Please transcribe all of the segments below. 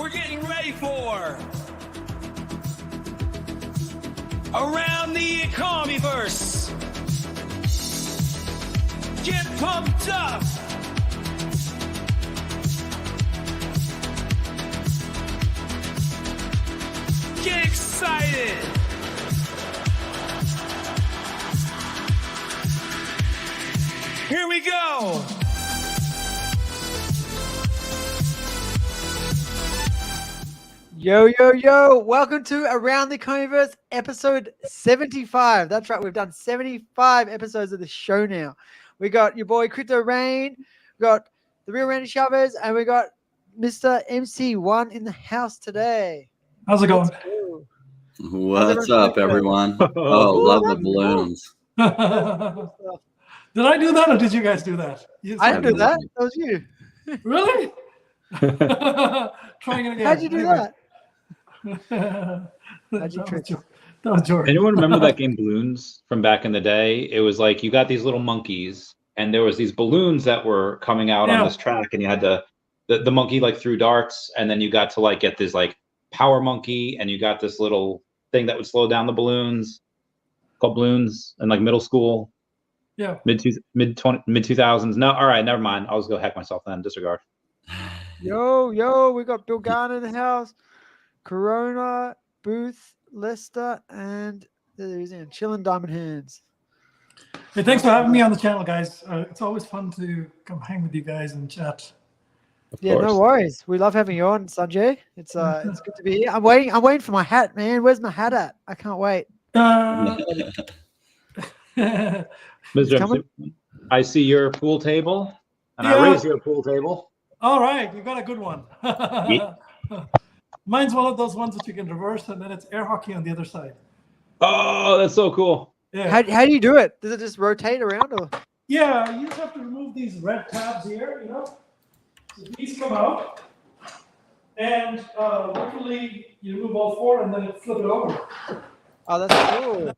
We're getting ready for Around the Ecomiverse. Get pumped up. Get excited. Here we go. Yo, yo, yo. Welcome to Around the Ecomiverse, episode 75. That's right. We've done 75 episodes of the show now. We got your boy Crypto Rain, we got the real Randy Chavez, and we got Mr. MC1 in the house today. How's it going? What's up, everyone? Oh, love the balloons. Did I do that or did you guys do that? I didn't do that. That was you. Really? Trying it again. How'd you do that? That was George. Anyone remember that game Balloons from back in the day? It was like you got these little monkeys and there was these balloons that were coming out on this track, and you had to the monkey like threw darts, and then you got to like get this like power monkey, and you got this little thing that would slow down the balloons called balloons in like middle school. Yeah. Mid 2000s. No, all right, never mind. I'll just go heck myself then. Disregard. Yo, we got Bill Garner in the house, Corona, Booth, Lester, and there's Chillin' Diamond Hands. Hey, thanks for having me on the channel, guys. It's always fun to come hang with you guys and chat. Yeah, no worries. We love having you on, Sanjay. It's good to be here. I'm waiting for my hat, man. Where's my hat at? I can't wait. Mr. I see your pool table, and I raise your pool table. All right, you got a good one. Mine's one of those ones that you can reverse, and then it's air hockey on the other side. Oh, that's so cool. Yeah. How do you do it? Does it just rotate around? Or? Yeah, you just have to remove these red tabs here, you know. So these come out, and luckily you remove all four, and then you flip it over. Oh, that's cool.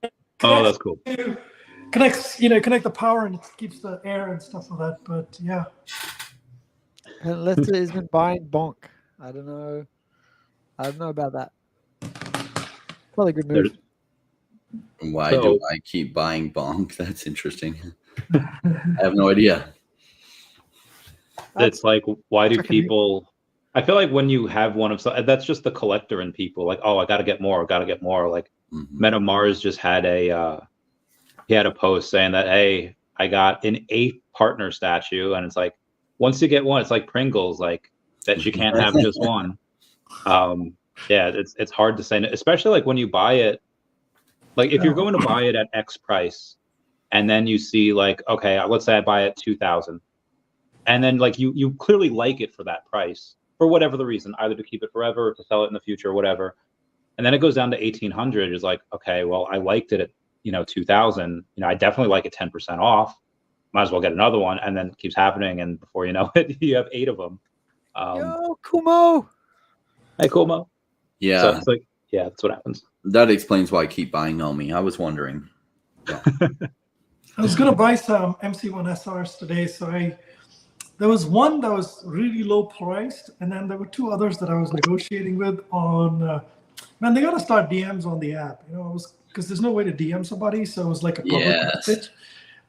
Oh, that's cool. Connect the power, and it keeps the air and stuff like that. But yeah. And Lester has been buying bonk. I don't know about that. Probably a good move. Why do I keep buying bonk? That's interesting. I have no idea. It's like, why do people? I feel like when you have one of some, that's just the collector in people. Like, oh, I got to get more. Like, Meta Mars just had he had a post saying that, hey, I got an 8th partner statue, and it's like, once you get one, it's like Pringles, like that you can't have just one. Yeah, it's hard to say, especially like when you buy it. Like if you're going to buy it at X price, and then you see like, okay, let's say I buy it 2,000, and then like you clearly like it for that price for whatever the reason, either to keep it forever or to sell it in the future or whatever, and then it goes down to 1,800. Is like, okay, well, I liked it at 2,000. I definitely like it 10% off. Might as well get another one, and then it keeps happening, and before you know it, you have 8 of them. Yo, Kumo. Hey, Kumo. Yeah. So it's like, yeah, that's what happens. That explains why I keep buying OMI. I was wondering. I was gonna buy some MC1 SRs today, so there was one that was really low priced, and then there were 2 others that I was negotiating with on. Man, they gotta start DMs on the app, because there's no way to DM somebody, so it was like a public message.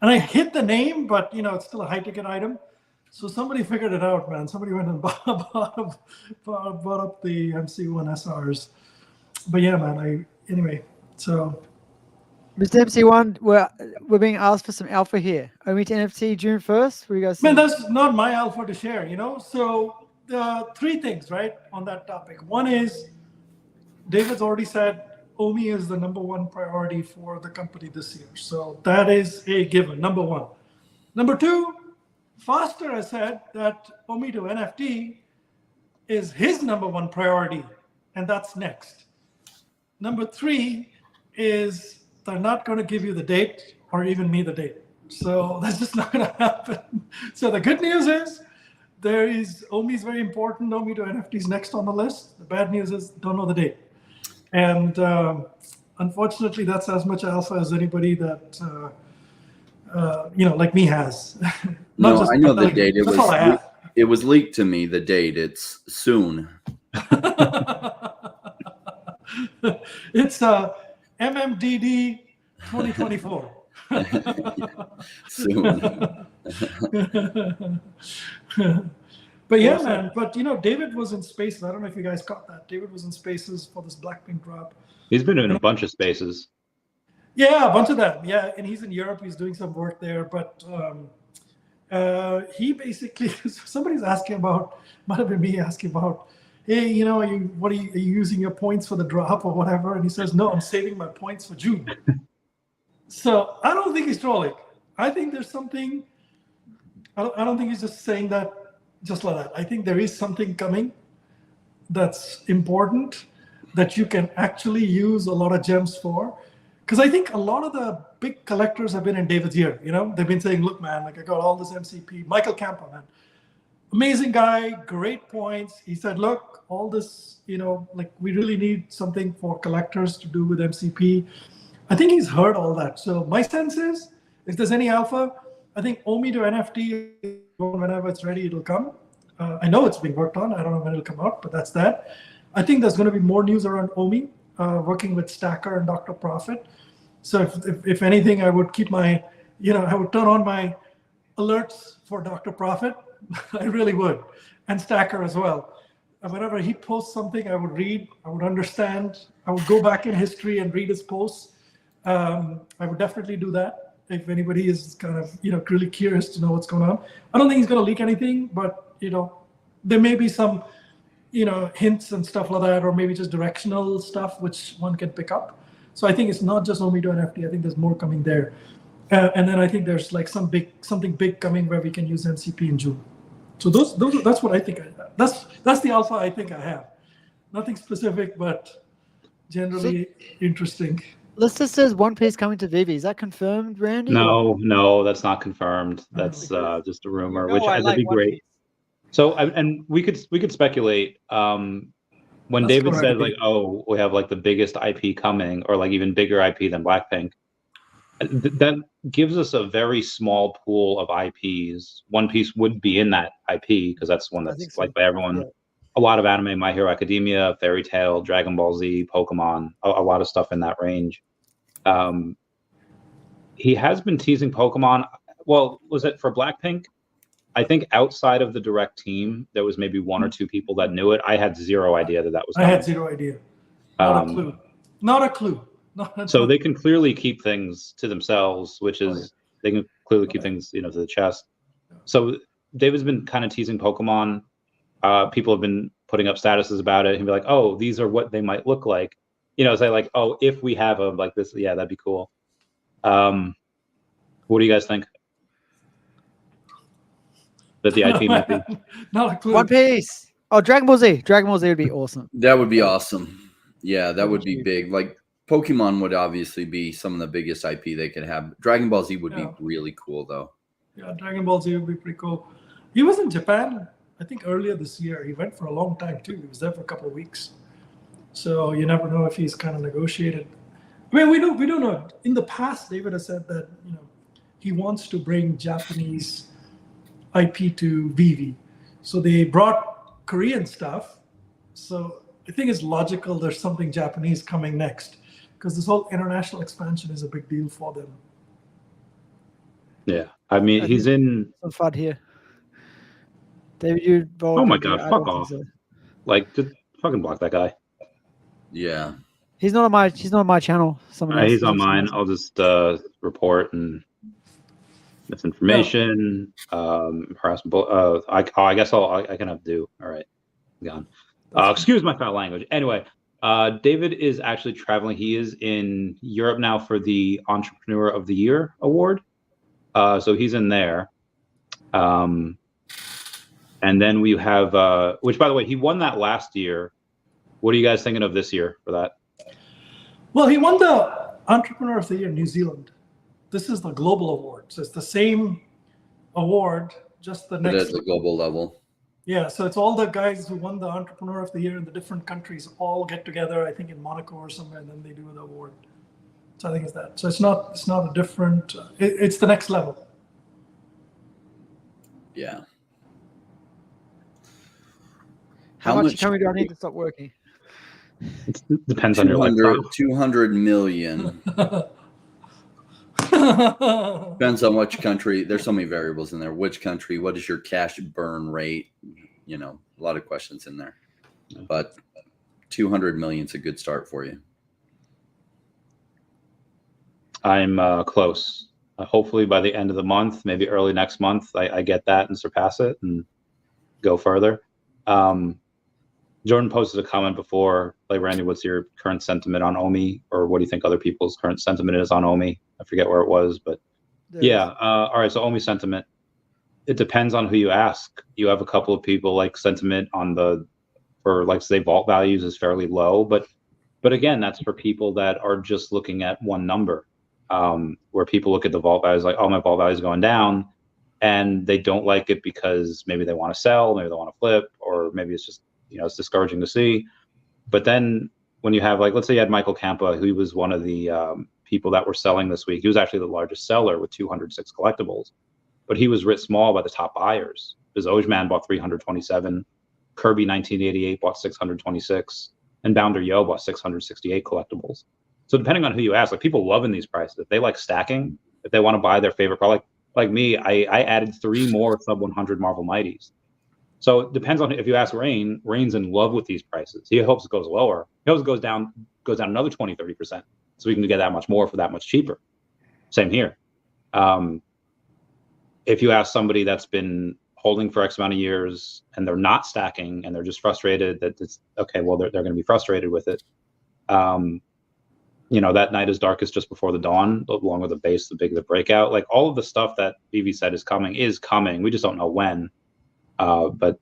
And I hit the name, but it's still a high ticket item. So somebody figured it out, man. Somebody went and bought up the MC1 SRs. But yeah, man. So Mr. MC1, we're being asked for some alpha here. OMI and NFT June 1st. What do you guys think? Man, that's not my alpha to share, So 3 things, right, on that topic. One is David's already said OMI is the #1 priority for the company this year. So that is a given, #1. Number 2, Foster has said that OMI to NFT is his #1 priority, and that's next. Number 3 is they're not going to give you the date or even me the date. So that's just not going to happen. So the good news is OMI is very important. OMI to NFT is next on the list. The bad news is don't know the date. And unfortunately, that's as much alpha as anybody that, like me has. No, I know the date. It was leaked to me, the date. It's soon. It's MMDD 2024. Soon. But yeah, man. But David was in spaces. I don't know if you guys caught that. David was in spaces for this Blackpink drop. He's been in a bunch of spaces. Yeah, a bunch of them. Yeah, and he's in Europe. He's doing some work there. But he basically, somebody's asking about, might have been me asking about, hey, are you using your points for the drop or whatever? And he says, no, I'm saving my points for June. So I don't think he's trolling. I think there's something. I don't think he's just saying that just like that. I think there is something coming that's important that you can actually use a lot of gems for. Because I think a lot of the big collectors have been in David's ear. They've been saying, look, man, like I got all this MCP. Michael Campa, man, amazing guy, great points. He said, look, all this, like we really need something for collectors to do with MCP. I think he's heard all that. So my sense is, if there's any alpha, I think OMI to NFT, whenever it's ready, it'll come. I know it's being worked on. I don't know when it'll come out, but that's that. I think there's going to be more news around OMI, working with Stacker and Dr. Profit. So if anything, I would keep my, I would turn on my alerts for Dr. Profit. I really would. And Stacker as well. Whenever he posts something, I would read, I would understand, I would go back in history and read his posts. I would definitely do that if anybody is kind of, really curious to know what's going on. I don't think he's going to leak anything, but, there may be some, hints and stuff like that, or maybe just directional stuff which one can pick up. So I think it's not just OMI to NFT. I think there's more coming there. And then I think there's like something big coming where we can use MCP in June. So that's what I think. That's the alpha I think I have. Nothing specific, but generally interesting. Lista says One Piece coming to VeVe. Is that confirmed, Randy? No, that's not confirmed. That's just a rumor, which would be great. So, and we could speculate. When David said like, "Oh, we have like the biggest IP coming," or like even bigger IP than Blackpink, that gives us a very small pool of IPs. One Piece would be in that IP because that's one that's liked by everyone. Yeah. A lot of anime, My Hero Academia, Fairy Tail, Dragon Ball Z, Pokemon, a lot of stuff in that range. He has been teasing Pokemon. Well, was it for Blackpink? I think outside of the direct team, there was maybe one or two people that knew it. I had zero idea that was coming. I had zero idea. Not a clue. Not a clue. So they can clearly keep things to themselves, which is they can clearly keep things, to the chest. So David's been kind of teasing Pokemon. People have been putting up statuses about it and be like, "Oh, these are what they might look like." Say like, "Oh, if we have them like this, yeah, that'd be cool." What do you guys think? That the IP might be. Not a clue. One Piece. Oh, Dragon Ball Z. Dragon Ball Z would be awesome. That would be awesome. Yeah, that would be big. Like Pokemon would obviously be some of the biggest IP they could have. Dragon Ball Z would be really cool though. Yeah, Dragon Ball Z would be pretty cool. He was in Japan, I think earlier this year. He went for a long time too. He was there for a couple of weeks. So you never know if he's kind of negotiated. I mean, we don't know. In the past, David has said that he wants to bring Japanese IP to VeVe. So they brought Korean stuff. So I think it's logical there's something Japanese coming next because this whole international expansion is a big deal for them. Yeah. I mean, he's in some fun here. David, oh my God, fuck off. So. Like, just fucking block that guy. Yeah. He's not on my channel. He's on mine. I'll just report and misinformation, harassment. I guess I can have do. All right, gone. Excuse my foul language. Anyway, David is actually traveling. He is in Europe now for the Entrepreneur of the Year award. So he's in there. And then we have, which by the way, he won that last year. What are you guys thinking of this year for that? Well, he won the Entrepreneur of the Year in New Zealand. This is the global award. So it's the same award, just the next. It is the global level. Yeah, so it's all the guys who won the Entrepreneur of the Year in the different countries all get together, I think in Monaco or somewhere, and then they do the award. So I think it's that. So it's not a different, it's the next level. Yeah. How much Ecomi do I need to stop working? It depends on your lifestyle. 200 million. Depends on which country. There's so many variables in there. Which country? What is your cash burn rate? You know, a lot of questions in there. But 200 million is a good start for you. I'm close. Hopefully by the end of the month, maybe early next month, I get that and surpass it and go further. Jordan posted a comment before, like, Randy, what's your current sentiment on OMI, or what do you think other people's current sentiment is on OMI? I forget where it was, but yeah. All right, so OMI sentiment, it depends on who you ask. You have a couple of people like sentiment on for like, say, vault values is fairly low, but again, that's for people that are just looking at one number, where people look at the vault values like, oh, my vault value is going down, and they don't like it because maybe they want to sell, maybe they want to flip, or maybe it's just, you know, it's discouraging to see. But then when you have, like, let's say you had Michael Campa, who was one of the people that were selling this week. He was actually the largest seller with 206 collectibles, but he was writ small by the top buyers. Because Ojman bought 327, Kirby 1988 bought 626, and Bounder Yo bought 668 collectibles. So depending on who you ask, like, people love in these prices. If they like stacking, if they want to buy their favorite product, like me, I added 3 more sub 100 Marvel Mighties. So it depends on, if you ask Rain's in love with these prices. He hopes it goes lower. He hopes it goes down another 20, 30%. So we can get that much more for that much cheaper. Same here. If you ask somebody that's been holding for X amount of years and they're not stacking and they're just frustrated that it's okay, well, they're going to be frustrated with it. You know, that night is darkest just before the dawn, along with the base, the breakout, like all of the stuff that VeVe said is coming. We just don't know when. But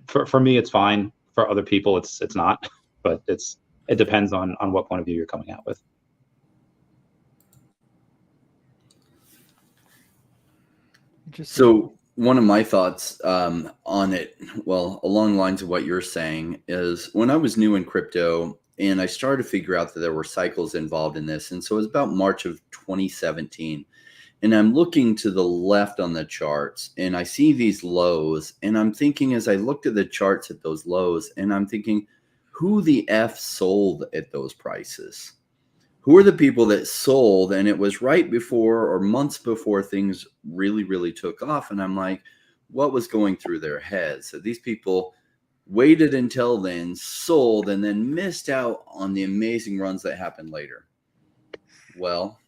for me, it's fine. For other people, it's not. But it depends on what point of view you're coming out with. So one of my thoughts on it, well, along the lines of what you're saying, is when I was new in crypto and I started to figure out that there were cycles involved in this. And so it was about March of 2017. And I'm looking to the left on the charts and I see these lows. And I'm thinking, as I looked at the charts at those lows, and I'm thinking, who the F sold at those prices? Who are the people that sold? And it was right before or months before things really, really took off. And I'm like, what was going through their heads? So these people waited until then, sold, and then missed out on the amazing runs that happened later. Well,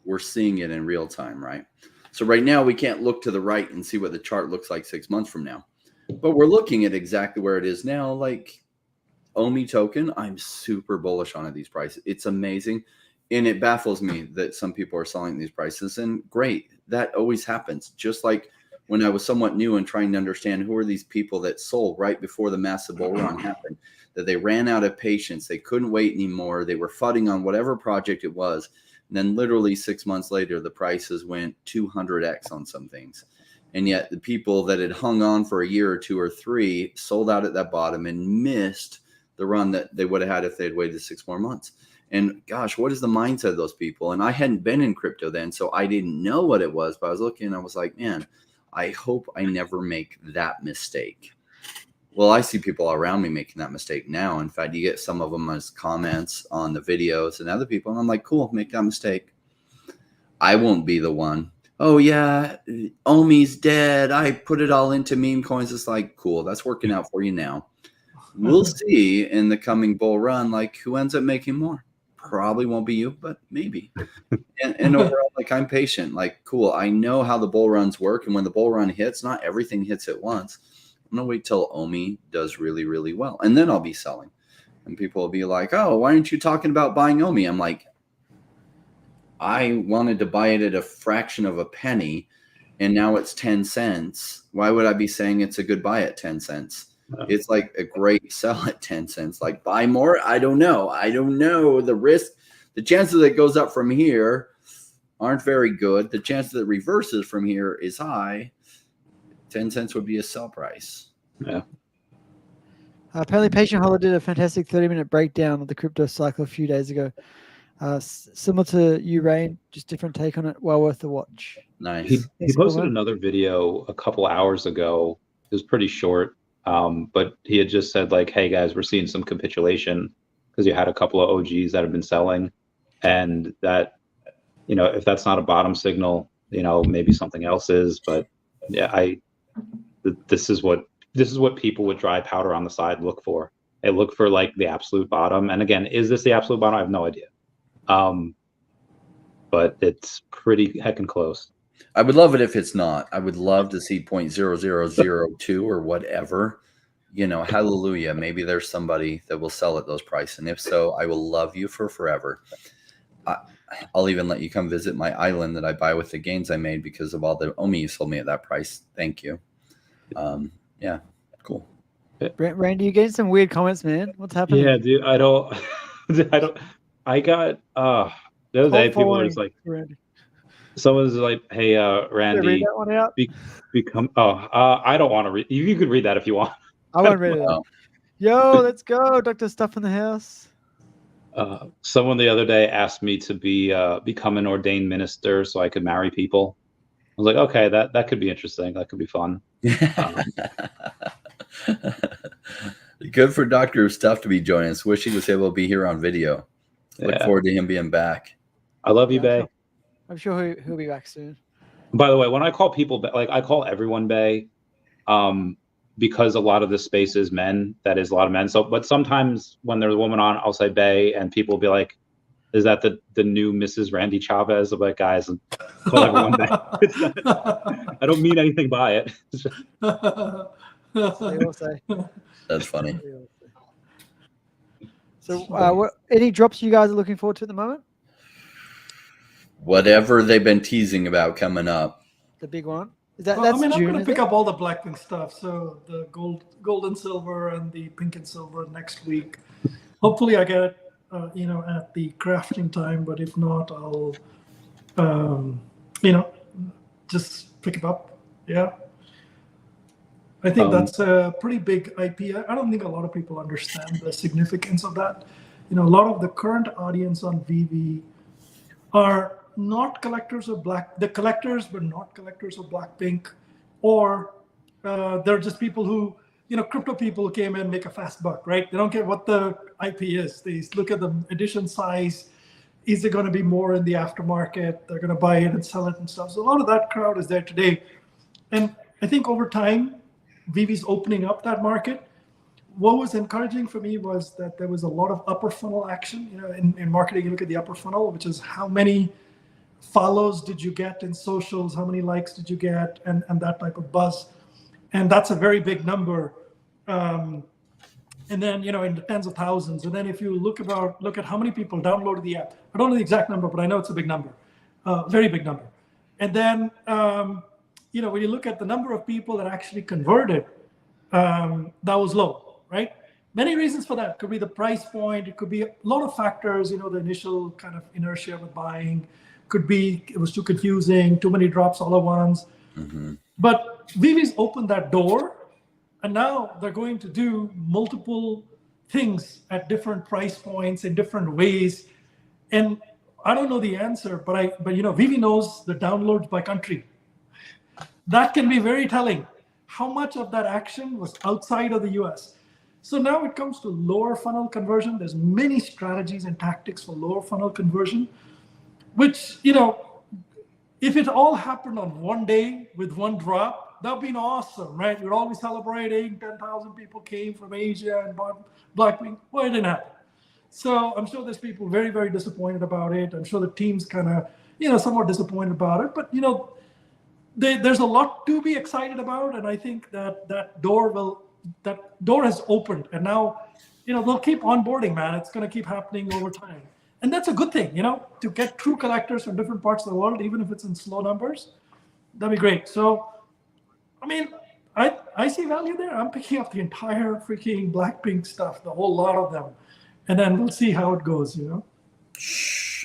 we're seeing it in real time, right? So right now we can't look to the right and see what the chart looks like 6 months from now, but we're looking at exactly where it is now. Like OMI token, I'm super bullish on at these prices. It's amazing. And it baffles me that some people are selling these prices, and great. That always happens. Just like when I was somewhat new and trying to understand who are these people that sold right before the massive bull run happened, that they ran out of patience. They couldn't wait anymore. They were fudding on whatever project it was. And then literally 6 months later, the prices went 200x on some things. And yet the people that had hung on for a year or 2 or 3 sold out at that bottom and missed the run that they would have had if they'd waited 6 more months. And gosh, what is the mindset of those people? And I hadn't been in crypto then, so I didn't know what it was, but I was looking and I was like, man, I hope I never make that mistake. Well, I see people around me making that mistake now. In fact, you get some of them as comments on the videos and other people, and I'm like, cool, make that mistake. I won't be the one. Oh yeah, OMI's dead. I put it all into meme coins. It's like, cool, that's working out for you now. We'll see in the coming bull run, like, who ends up making more. Probably won't be you, but maybe. And overall, like, I'm patient. Like, cool, I know how the bull runs work, and when the bull run hits, not everything hits at once. I'm going to wait till OMI does really, really well, and then I'll be selling. And people will be like, oh, why aren't you talking about buying OMI? I'm like, I wanted to buy it at a fraction of a penny, and now it's 10 cents. Why would I be saying it's a good buy at 10 cents? It's like a great sell at 10 cents. Like, buy more? I don't know. I don't know. The risk, the chances that it goes up from here aren't very good. The chance that it reverses from here is high. 10 cents would be a sell price. Yeah. Apparently, Patient Hollow did a fantastic 30-minute breakdown of the crypto cycle a few days ago. Similar to you, Rain, just different take on it. Well worth the watch. Nice. He posted another video a couple hours ago. It was pretty short. But he had just said like, hey guys, we're seeing some capitulation because you had a couple of OGs that have been selling, and that, you know, if that's not a bottom signal, you know, maybe something else is. But yeah, this is what people with dry powder on the side look for. They look for like the absolute bottom. And again, is this the absolute bottom? I have no idea. But it's pretty heckin' close. I would love it if it's not. I would love to see 0.0002 or whatever. You know, hallelujah. Maybe there's somebody that will sell at those prices. And if so, I will love you for forever. I'll even let you come visit my island that I buy with the gains I made because of all the OMI you sold me at that price. Thank you. Yeah, cool. Randy, you getting some weird comments, man. What's happening? Yeah, dude, I got the other day people were just like, someone's like, hey, Randy, read that one out? become I don't want to read. You could read that if you want. I want to read it out. Yo, let's go, Dr. Stuff in the house. Someone the other day asked me to become an ordained minister so I could marry people. I was like, okay, that could be interesting. That could be fun. Good for Dr. Stuff to be joining us. Wish he was able to be here on video. Look forward to him being back. I love you, Bay. I'm sure he'll be back soon. By the way, when I call people, like I call everyone Bay, because a lot of this space is men. That is a lot of men. So, but sometimes when there's a woman on, I'll say Bay, and people will be like, "Is that the new Mrs. Randy Chavez?" I'm like, guys, call everyone Bay. I don't mean anything by it. That's funny. So, what any drops you guys are looking forward to at the moment? Whatever they've been teasing about coming up. The big one. Is that? Well, That's I mean, June, I'm going to pick up all the Blackpink stuff. So the gold and silver, and the pink and silver next week. Hopefully, I get it, at the crafting time. But if not, I'll, just pick it up. Yeah. I think that's a pretty big IP. I don't think a lot of people understand the significance of that. You know, a lot of the current audience on VeVe are not collectors of they're collectors, but not collectors of Blackpink, or they're just people who, crypto people who came in, make a fast buck, right? They don't care what the IP is. They look at the edition size. Is it going to be more in the aftermarket? They're going to buy it and sell it and stuff. So a lot of that crowd is there today. And I think over time, VeVe's opening up that market. What was encouraging for me was that there was a lot of upper funnel action. In marketing, you look at the upper funnel, which is how many follows did you get in socials, how many likes did you get, and that type of buzz. And that's a very big number. And then, in the tens of thousands. And then if you look at how many people downloaded the app, I don't know the exact number, but I know it's a big number, very big number. And then, when you look at the number of people that actually converted, that was low, right? Many reasons for that. It could be the price point. It could be a lot of factors, the initial kind of inertia with buying. Could be it was too confusing, too many drops all at once. Mm-hmm. But VeVe's opened that door, and now they're going to do multiple things at different price points in different ways. And I don't know the answer, but VeVe knows the downloads by country. That can be very telling. How much of that action was outside of the US? So now it comes to lower funnel conversion. There's many strategies and tactics for lower funnel conversion, which, if it all happened on one day with one drop, that would be awesome, right? We'd all be celebrating. 10,000 people came from Asia and bought Blackpink. Well, it didn't happen. So I'm sure there's people very, very disappointed about it. I'm sure the team's kind of, somewhat disappointed about it. But, there's a lot to be excited about. And I think that door has opened. And now, they'll keep onboarding, man. It's going to keep happening over time. And that's a good thing, to get true collectors from different parts of the world, even if it's in slow numbers. That'd be great. So, I mean, I see value there. I'm picking up the entire freaking Blackpink stuff, the whole lot of them. And then we'll see how it goes,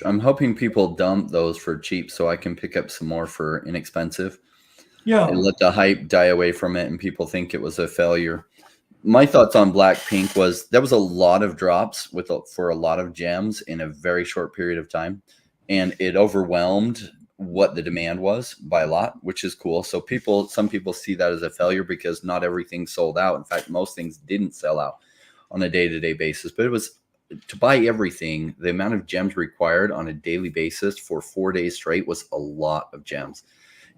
I'm hoping people dump those for cheap so I can pick up some more for inexpensive. Yeah. And let the hype die away from it and people think it was a failure. My thoughts on Blackpink was there was a lot of drops for a lot of gems in a very short period of time. And it overwhelmed what the demand was by a lot, which is cool. So some people see that as a failure because not everything sold out. In fact, most things didn't sell out on a day-to-day basis, but it was to buy everything. The amount of gems required on a daily basis for 4 days straight was a lot of gems.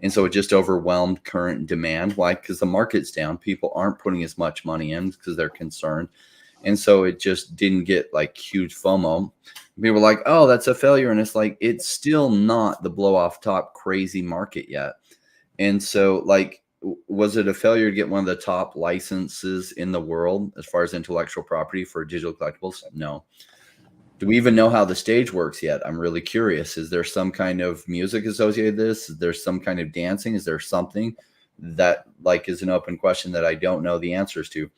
And so it just overwhelmed current demand. Why? Because the market's down. People aren't putting as much money in because they're concerned. And so it just didn't get like huge FOMO. People were like, oh, that's a failure. And it's like, it's still not the blow off top crazy market yet. And so like, was it a failure to get one of the top licenses in the world as far as intellectual property for digital collectibles? No. Do we even know how the stage works yet? I'm really curious. Is there some kind of music associated with this? Is there some kind of dancing? Is there something that like is an open question that I don't know the answers to?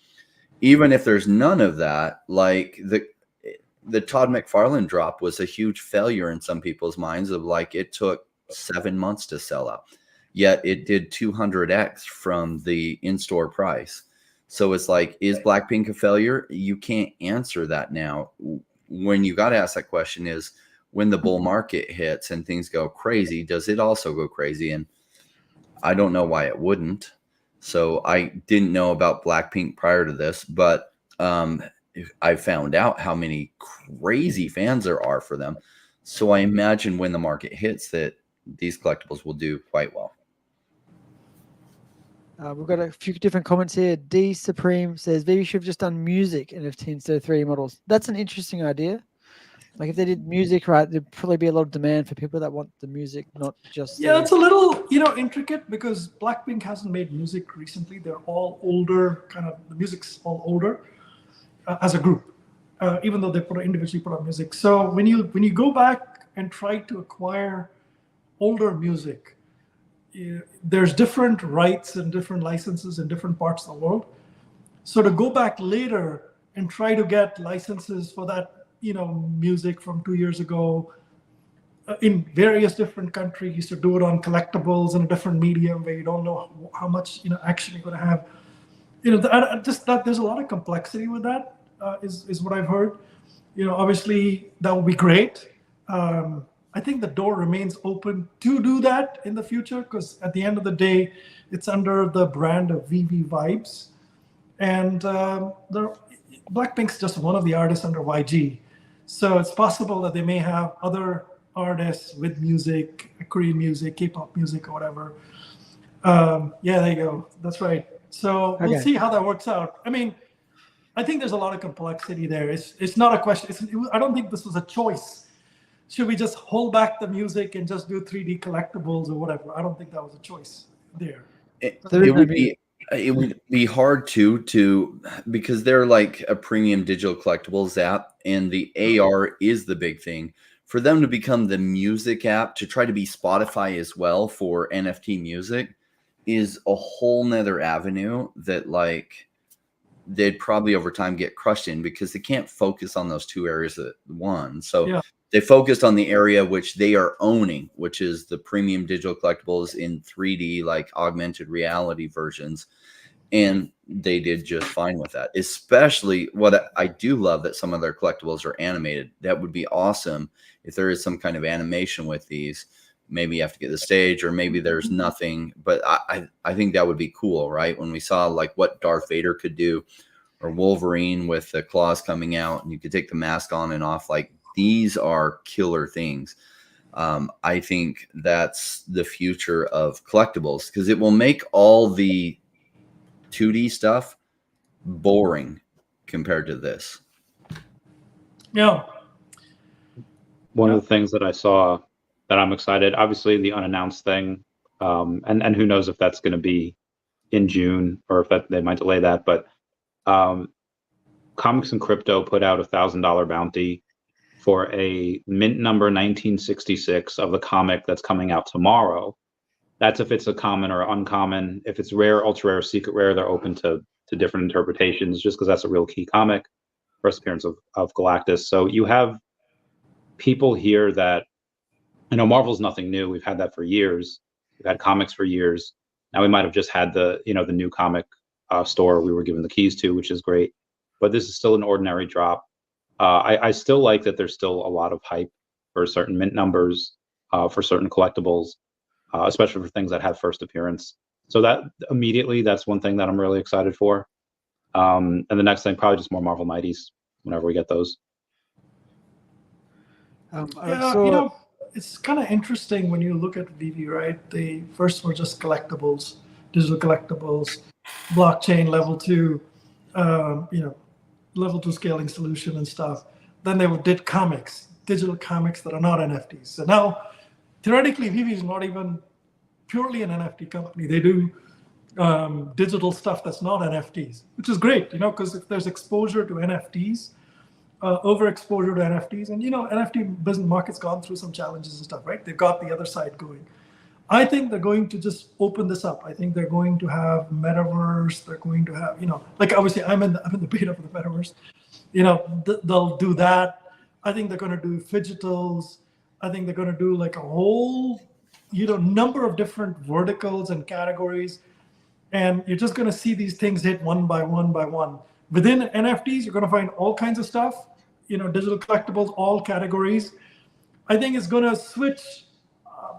Even if there's none of that, like the Todd McFarlane drop was a huge failure in some people's minds of like, it took 7 months to sell out, yet it did 200x from the in-store price. So it's like, is Blackpink a failure? You can't answer that now. When you got to ask that question is when the bull market hits and things go crazy, does it also go crazy? And I don't know why it wouldn't. So I didn't know about Blackpink prior to this, but I found out how many crazy fans there are for them. So I imagine when the market hits that these collectibles will do quite well. We've got a few different comments here. D Supreme says, VeVe should have just done music NFT instead of 3D models. That's an interesting idea. Like if they did music right, there'd probably be a lot of demand for people that want the music, not just... Yeah, it's a little, intricate because Blackpink hasn't made music recently. They're all older, the music's all older as a group, even though they individually put out music. So when you go back and try to acquire older music, there's different rights and different licenses in different parts of the world. So to go back later and try to get licenses for that, music from 2 years ago in various different countries, to do it on collectibles in a different medium where you don't know how much, action you're going to have. There's a lot of complexity with that, is what I've heard. Obviously that would be great. I think the door remains open to do that in the future because at the end of the day, it's under the brand of VeVe Vibes. And Blackpink's just one of the artists under YG. So it's possible that they may have other artists with music, Korean music, K-pop music or whatever. Yeah, there you go. That's right. So we'll see how that works out. I mean, I think there's a lot of complexity there. It's not a question. I don't think this was a choice. Should we just hold back the music and just do 3D collectibles or whatever? I don't think that was a choice there. It would be hard to because they're like a premium digital collectibles app and the AR is the big thing. For them to become the music app to try to be Spotify as well for NFT music is a whole nother avenue that like they'd probably over time get crushed in because they can't focus on those two areas at once. So they focused on the area which they are owning, which is the premium digital collectibles in 3D, like augmented reality versions. And they did just fine with that. Especially what I do love that some of their collectibles are animated. That would be awesome if there is some kind of animation with these. Maybe you have to get the stage or maybe there's nothing. But I think that would be cool, right? When we saw like what Darth Vader could do or Wolverine with the claws coming out and you could take the mask on and off, like these are killer things. I think that's the future of collectibles because it will make all the 2D stuff boring compared to this. Yeah. One of the things that I saw that I'm excited, obviously the unannounced thing, and who knows if that's going to be in June or if they might delay that, but Comics and Crypto put out $1,000 bounty for a mint number 1966 of the comic that's coming out tomorrow. That's if it's a common or uncommon. If it's rare, ultra rare, secret rare, they're open to different interpretations just because that's a real key comic. First appearance of Galactus. So you have people here that, Marvel's nothing new. We've had that for years. We've had comics for years. Now we might have just had the new comic store we were given the keys to, which is great. But this is still an ordinary drop. I still like that there's still a lot of hype for certain mint numbers. for certain collectibles, especially for things that have first appearance. So that immediately, that's one thing that I'm really excited for. And the next thing, probably just more Marvel Mighties whenever we get those. Yeah, it's kind of interesting when you look at VeVe, right? They first were just collectibles, digital collectibles, blockchain level 2, level 2 scaling solution and stuff. Then they did comics, digital comics that are not NFTs. So now, theoretically, VeVe is not even purely an NFT company. They do digital stuff that's not NFTs, which is great, because if there's exposure to NFTs, overexposure to NFTs, and NFT business market's gone through some challenges and stuff, right? They've got the other side going. I think they're going to just open this up. I think they're going to have metaverse. They're going to have, like obviously I'm in the beta for the metaverse. They'll do that. I think they're going to do phygitals. I think they're going to do like a whole, number of different verticals and categories. And you're just going to see these things hit one by one by one. Within NFTs, you're going to find all kinds of stuff, digital collectibles, all categories. I think it's going to switch.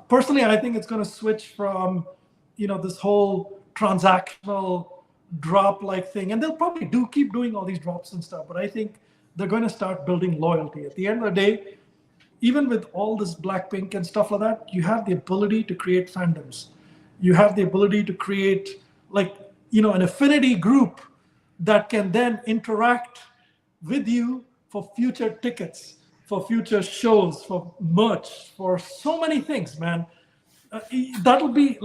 Personally, I think it's going to switch from, this whole transactional drop-like thing. And they'll probably keep doing all these drops and stuff. But I think they're going to start building loyalty. At the end of the day, even with all this Blackpink and stuff like that, you have the ability to create fandoms. You have the ability to create an affinity group that can then interact with you for future tickets, for future shows, for merch, for so many things, man. That'll be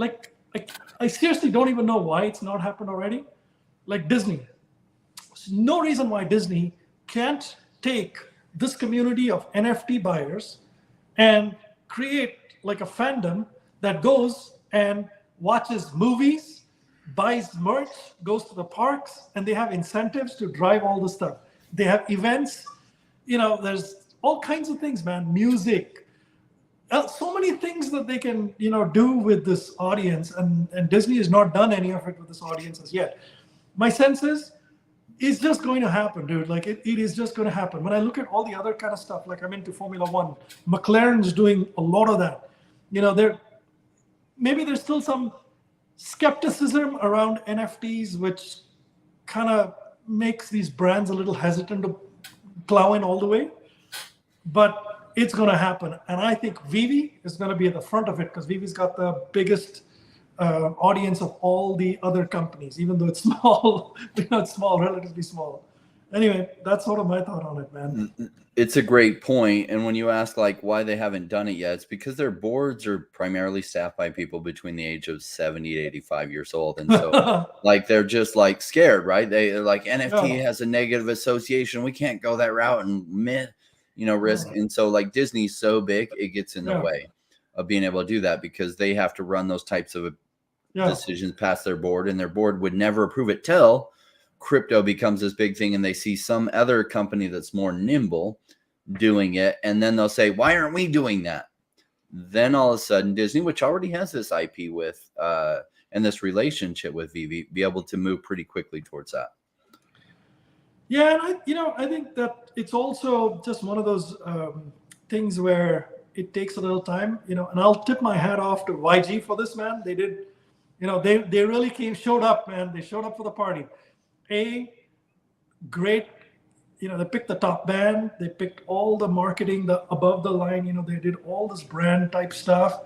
I seriously don't even know why it's not happened already. Like Disney. There's no reason why Disney can't take this community of NFT buyers and create like a fandom that goes and watches movies, buys merch, goes to the parks, and they have incentives to drive all this stuff. They have events, there's all kinds of things, man, music, so many things that they can, do with this audience, and Disney has not done any of it with this audience as yet. My sense is, it's just going to happen, dude. Like it is just going to happen. When I look at all the other kind of stuff, like I'm into Formula One, McLaren's doing a lot of that. Maybe there's still some skepticism around NFTs, which kind of makes these brands a little hesitant to plow in all the way. But it's going to happen. And I think VeVe is going to be at the front of it because VeVe's got the biggest audience of all the other companies, even though it's small, it's small, relatively small. Anyway, that's sort of my thought on it, man. It's a great point. And when you ask why they haven't done it yet, it's because their boards are primarily staffed by people between the age of 70 to 85 years old. And so they're just scared, right? They're like, NFT has a negative association. We can't go that route and risk. And so Disney's so big, it gets in the way of being able to do that because they have to run those types of decisions past their board, and their board would never approve it till crypto becomes this big thing and they see some other company that's more nimble doing it, and then they'll say, why aren't we doing that? Then all of a sudden Disney, which already has this IP with and this relationship with VeVe, be able to move pretty quickly towards that. Yeah, and I think that it's also just one of those things where it takes a little time, and I'll tip my hat off to YG for this, man. They did, they really showed up, man. They showed up for the party. Great, they picked the top band. They picked all the marketing, the above the line, they did all this brand type stuff.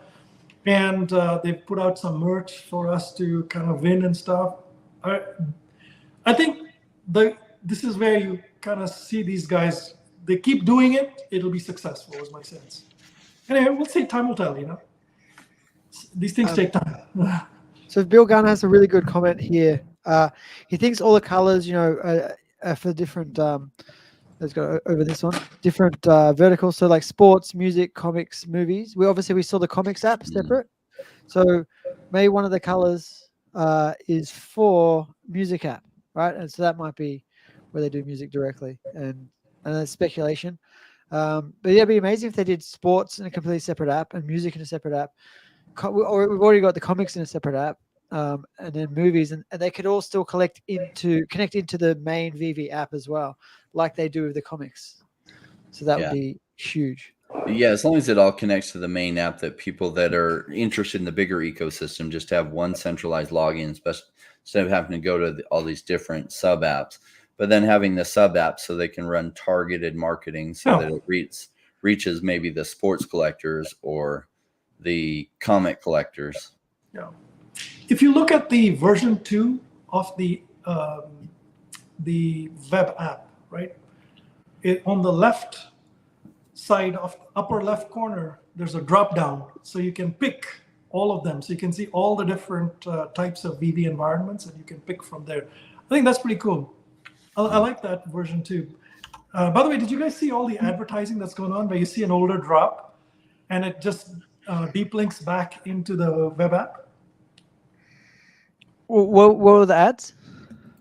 And they put out some merch for us to kind of win and stuff. I think this is where you kind of see these guys, they keep doing it, it'll be successful, is my sense. Anyway, we'll see, time will tell, These things take time. So Bill Gunn has a really good comment here. He thinks all the colors, are for different, let's go over this one, different verticals. So like sports, music, comics, movies. We saw the comics app separate. So maybe one of the colors is for music app, right? And so that might be where they do music directly, and that's speculation. But yeah, it'd be amazing if they did sports in a completely separate app and music in a separate app. Or we've already got the comics in a separate app, and then movies, and they could all still connect into the main VeVe app as well, like they do with the comics. So that would be huge. Yeah, as long as it all connects to the main app, that people that are interested in the bigger ecosystem just have one centralized login, instead of having to go to all these different sub apps, but then having the sub apps so they can run targeted marketing so that it reaches maybe the sports collectors or the comic collectors. Yeah. If you look at the version 2 of the web app, right? On the left side of upper left corner, there's a drop down, so you can pick all of them. So you can see all the different types of VeVe environments, and you can pick from there. I think that's pretty cool. I like that version too. By the way, did you guys see all the advertising that's going on where you see an older drop and it just deep links back into the web app? What were the ads?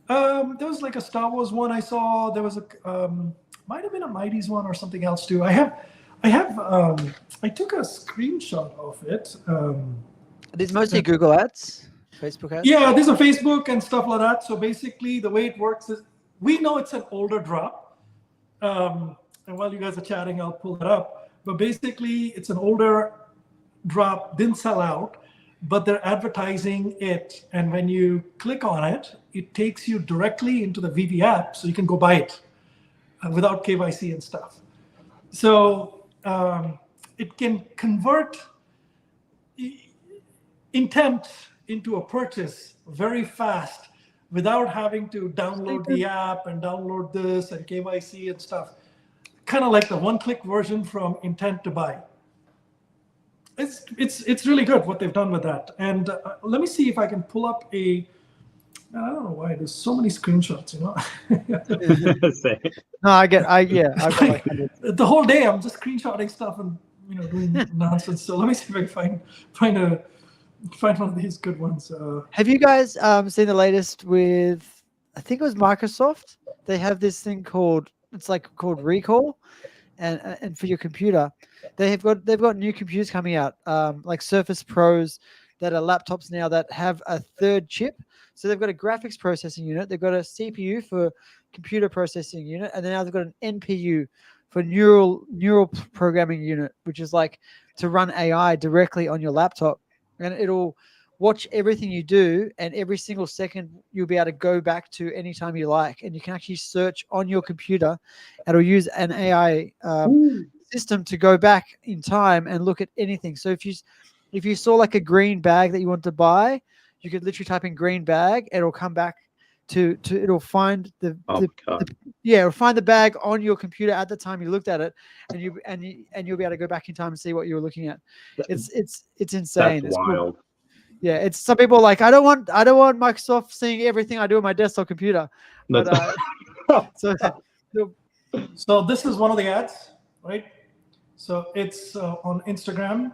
There was like a Star Wars one I saw. There was a might have been a Mighty's one or something else too. I took a screenshot of it. These mostly Google ads, Facebook ads. Yeah, these are Facebook and stuff like that. So basically, the way it works is we know it's an older drop. And while you guys are chatting, I'll pull it up. But basically, it's an older drop, didn't sell out, but they're advertising it. And when you click on it, it takes you directly into the VeVe app, so you can go buy it without KYC and stuff. So it can convert intent into a purchase very fast without having to download the app and download this and KYC and stuff. Kind of like the one-click version from intent to buy. It's really good what they've done with that. And let me see if I can pull up I don't know why there's so many screenshots, you know. No, I've got like the whole day I'm just screenshotting stuff and doing nonsense. So let me see if I can find one of these good ones. Have you guys seen the latest with? I think it was Microsoft. They have this thing called Recall, and for your computer, they've got new computers coming out, like Surface Pros, that are laptops now that have a third chip. So they've got a graphics processing unit, they've got a CPU for computer processing unit, and then now they've got an NPU for neural programming unit, which is like to run AI directly on your laptop, and it'll watch everything you do, and every single second you'll be able to go back to anytime you like, and you can actually search on your computer, and it'll use an AI system to go back in time and look at anything. So if you saw like a green bag that you want to buy, you could literally type in green bag, and it'll come back to it'll find it'll find the bag on your computer at the time you looked at it, and you'll be able to go back in time and see what you were looking at. It's insane. That's it's wild. Cool. Yeah, it's some people are like, I don't want Microsoft seeing everything I do on my desktop computer. But so this is one of the ads, right? So it's on Instagram.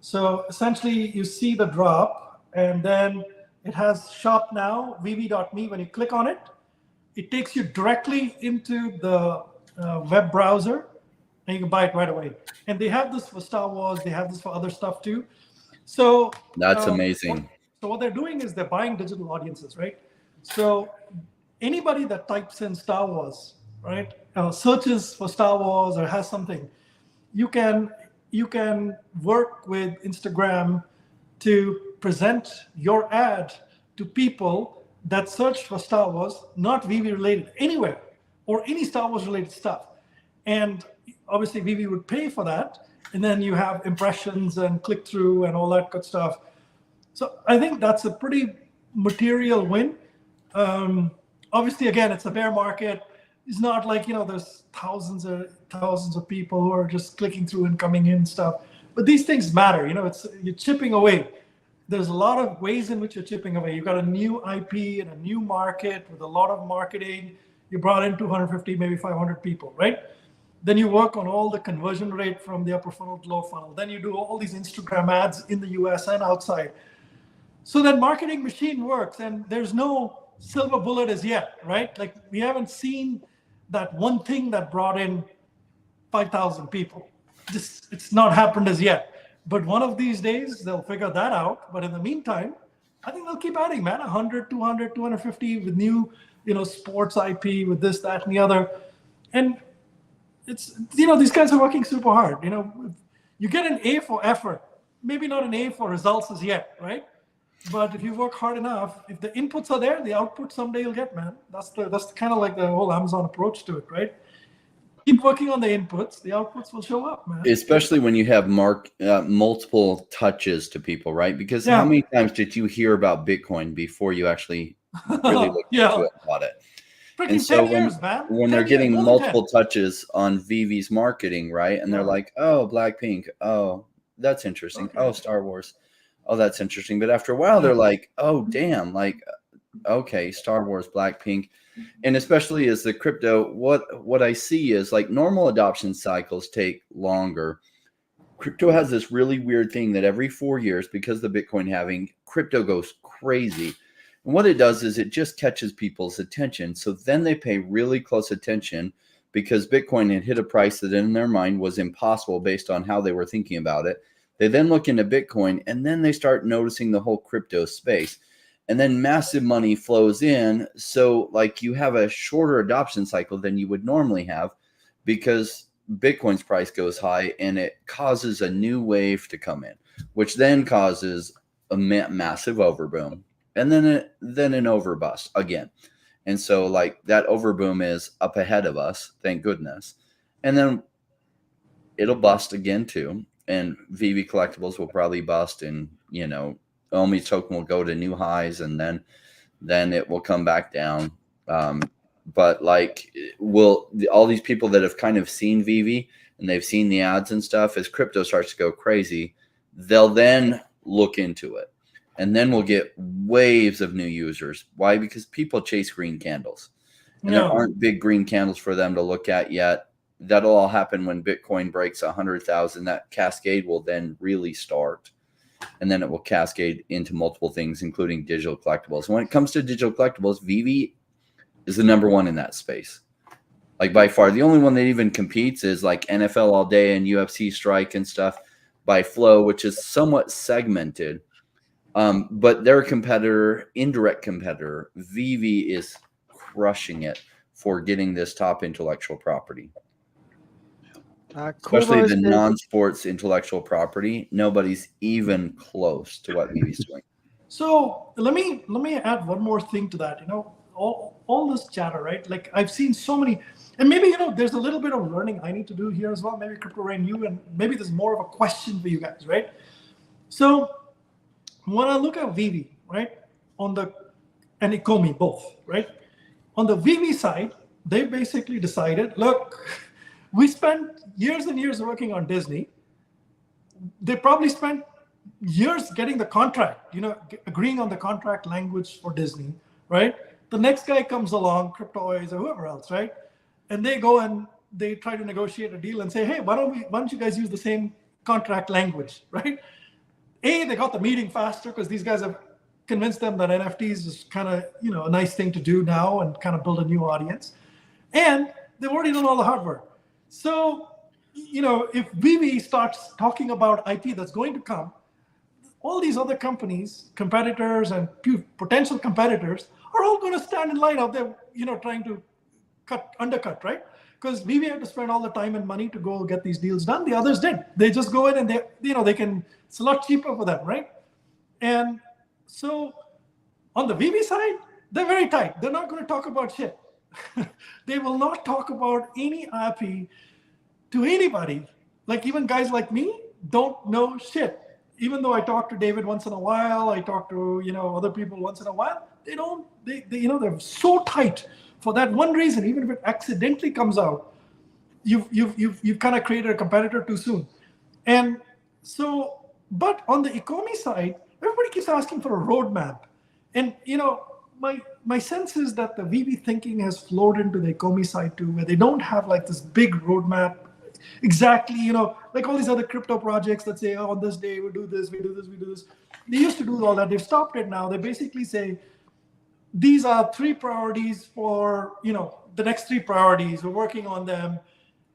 So essentially, you see the drop, and then it has shop now, VeVe.me. When you click on it, it takes you directly into the web browser, and you can buy it right away. And they have this for Star Wars. They have this for other stuff too. So that's amazing. So what they're doing is they're buying digital audiences, right? So anybody that types in Star Wars, right, searches for Star Wars or has something, you can work with Instagram to present your ad to people that search for Star Wars, not VeVe related, anywhere, or any Star Wars related stuff. And obviously VeVe would pay for that. And then you have impressions and click through and all that good stuff. So I think that's a pretty material win. Obviously, again, it's a bear market. It's not like, there's thousands of people who are just clicking through and coming in and stuff. But these things matter. You're chipping away. There's a lot of ways in which you're chipping away. You've got a new IP and a new market with a lot of marketing. You brought in 250, maybe 500 people, right? Then you work on all the conversion rate from the upper funnel to lower funnel. Then you do all these Instagram ads in the US and outside. So that marketing machine works, and there's no silver bullet as yet, right? Like, we haven't seen that one thing that brought in 5,000 people. It's not happened as yet. But one of these days, they'll figure that out. But in the meantime, I think they'll keep adding, man, 100, 200, 250 with new, sports IP, with this, that, and the other. And it's, these guys are working super hard. You get an A for effort, maybe not an A for results as yet, right? But if you work hard enough, if the inputs are there, the output someday you'll get, man. That's kind of like the whole Amazon approach to it, right? Keep working on the inputs, the outputs will show up, man. Especially when you have multiple touches to people, right? Because how many times did you hear about Bitcoin before you actually really looked into it and bought it? Freaking And so 10 years, man. when they're getting multiple touches on VeVe's marketing, right? And they're like, oh, Blackpink. Oh, that's interesting. Okay. Oh, Star Wars. Oh, that's interesting. But after a while, they're like, oh, damn. Like, okay, Star Wars, Blackpink. And especially as the crypto, what I see is like normal adoption cycles take longer. Crypto has this really weird thing that every 4 years, because of the Bitcoin halving, crypto goes crazy. And what it does is it just catches people's attention. So then they pay really close attention because Bitcoin had hit a price that in their mind was impossible based on how they were thinking about it. They then look into Bitcoin and then they start noticing the whole crypto space. And then massive money flows in. So like you have a shorter adoption cycle than you would normally have because Bitcoin's price goes high and it causes a new wave to come in, which then causes a massive overboom and then an overbust again. And so like that overboom is up ahead of us, thank goodness. And then it'll bust again too. And VeVe collectibles will probably bust and, OMI token will go to new highs and then it will come back down. But like all these people that have kind of seen VeVe and they've seen the ads and stuff, as crypto starts to go crazy, they'll then look into it. And then we'll get waves of new users. Why? Because people chase green candles. And there aren't big green candles for them to look at yet. That'll all happen when Bitcoin breaks 100,000. That cascade will then really start. And then it will cascade into multiple things, including digital collectibles. And when it comes to digital collectibles, VeVe is the number one in that space. Like by far, the only one that even competes is like NFL All Day and UFC Strike and stuff by Flow, which is somewhat segmented. But their competitor, indirect competitor, VeVe is crushing it for getting this top intellectual property. Especially the non-sports intellectual property, nobody's even close to what VeVe's doing. So let me add one more thing to that. All this chatter, right? Like I've seen so many, and maybe there's a little bit of learning I need to do here as well. Maybe Crypto Rain, you, and maybe there's more of a question for you guys, right? So when I look at VeVe, right, and Ecomi both, right? On the VeVe side, they basically decided, look, we spent years and years working on Disney. They probably spent years getting the contract, agreeing on the contract language for Disney, right? The next guy comes along, CryptoOiz or whoever else, right? And they go and they try to negotiate a deal and say, hey, why don't you guys use the same contract language, right? They got the meeting faster because these guys have convinced them that NFTs is kind of, a nice thing to do now and kind of build a new audience. And they've already done all the hard work. So, if VeVe starts talking about IP that's going to come, all these other companies, competitors and potential competitors are all going to stand in line out there, trying to undercut, right? Because VeVe had to spend all the time and money to go get these deals done. The others did. They just go in and it's a lot cheaper for them, right? And so on the VeVe side, they're very tight. They're not going to talk about shit. They will not talk about any IP to anybody. Like even guys like me don't know shit. Even though I talk to David once in a while, I talk to other people once in a while. They're so tight for that one reason. Even if it accidentally comes out, you've kind of created a competitor too soon. And so, but on the Ecomi side, everybody keeps asking for a roadmap, and my sense is that the VeVe thinking has flowed into the Ecomi side too, where they don't have like this big roadmap exactly, like all these other crypto projects that say, oh, on this day we do this, we do this, we do this. They used to do all that. They've stopped it now. They basically say, these are 3 priorities for, the next 3 priorities. We're working on them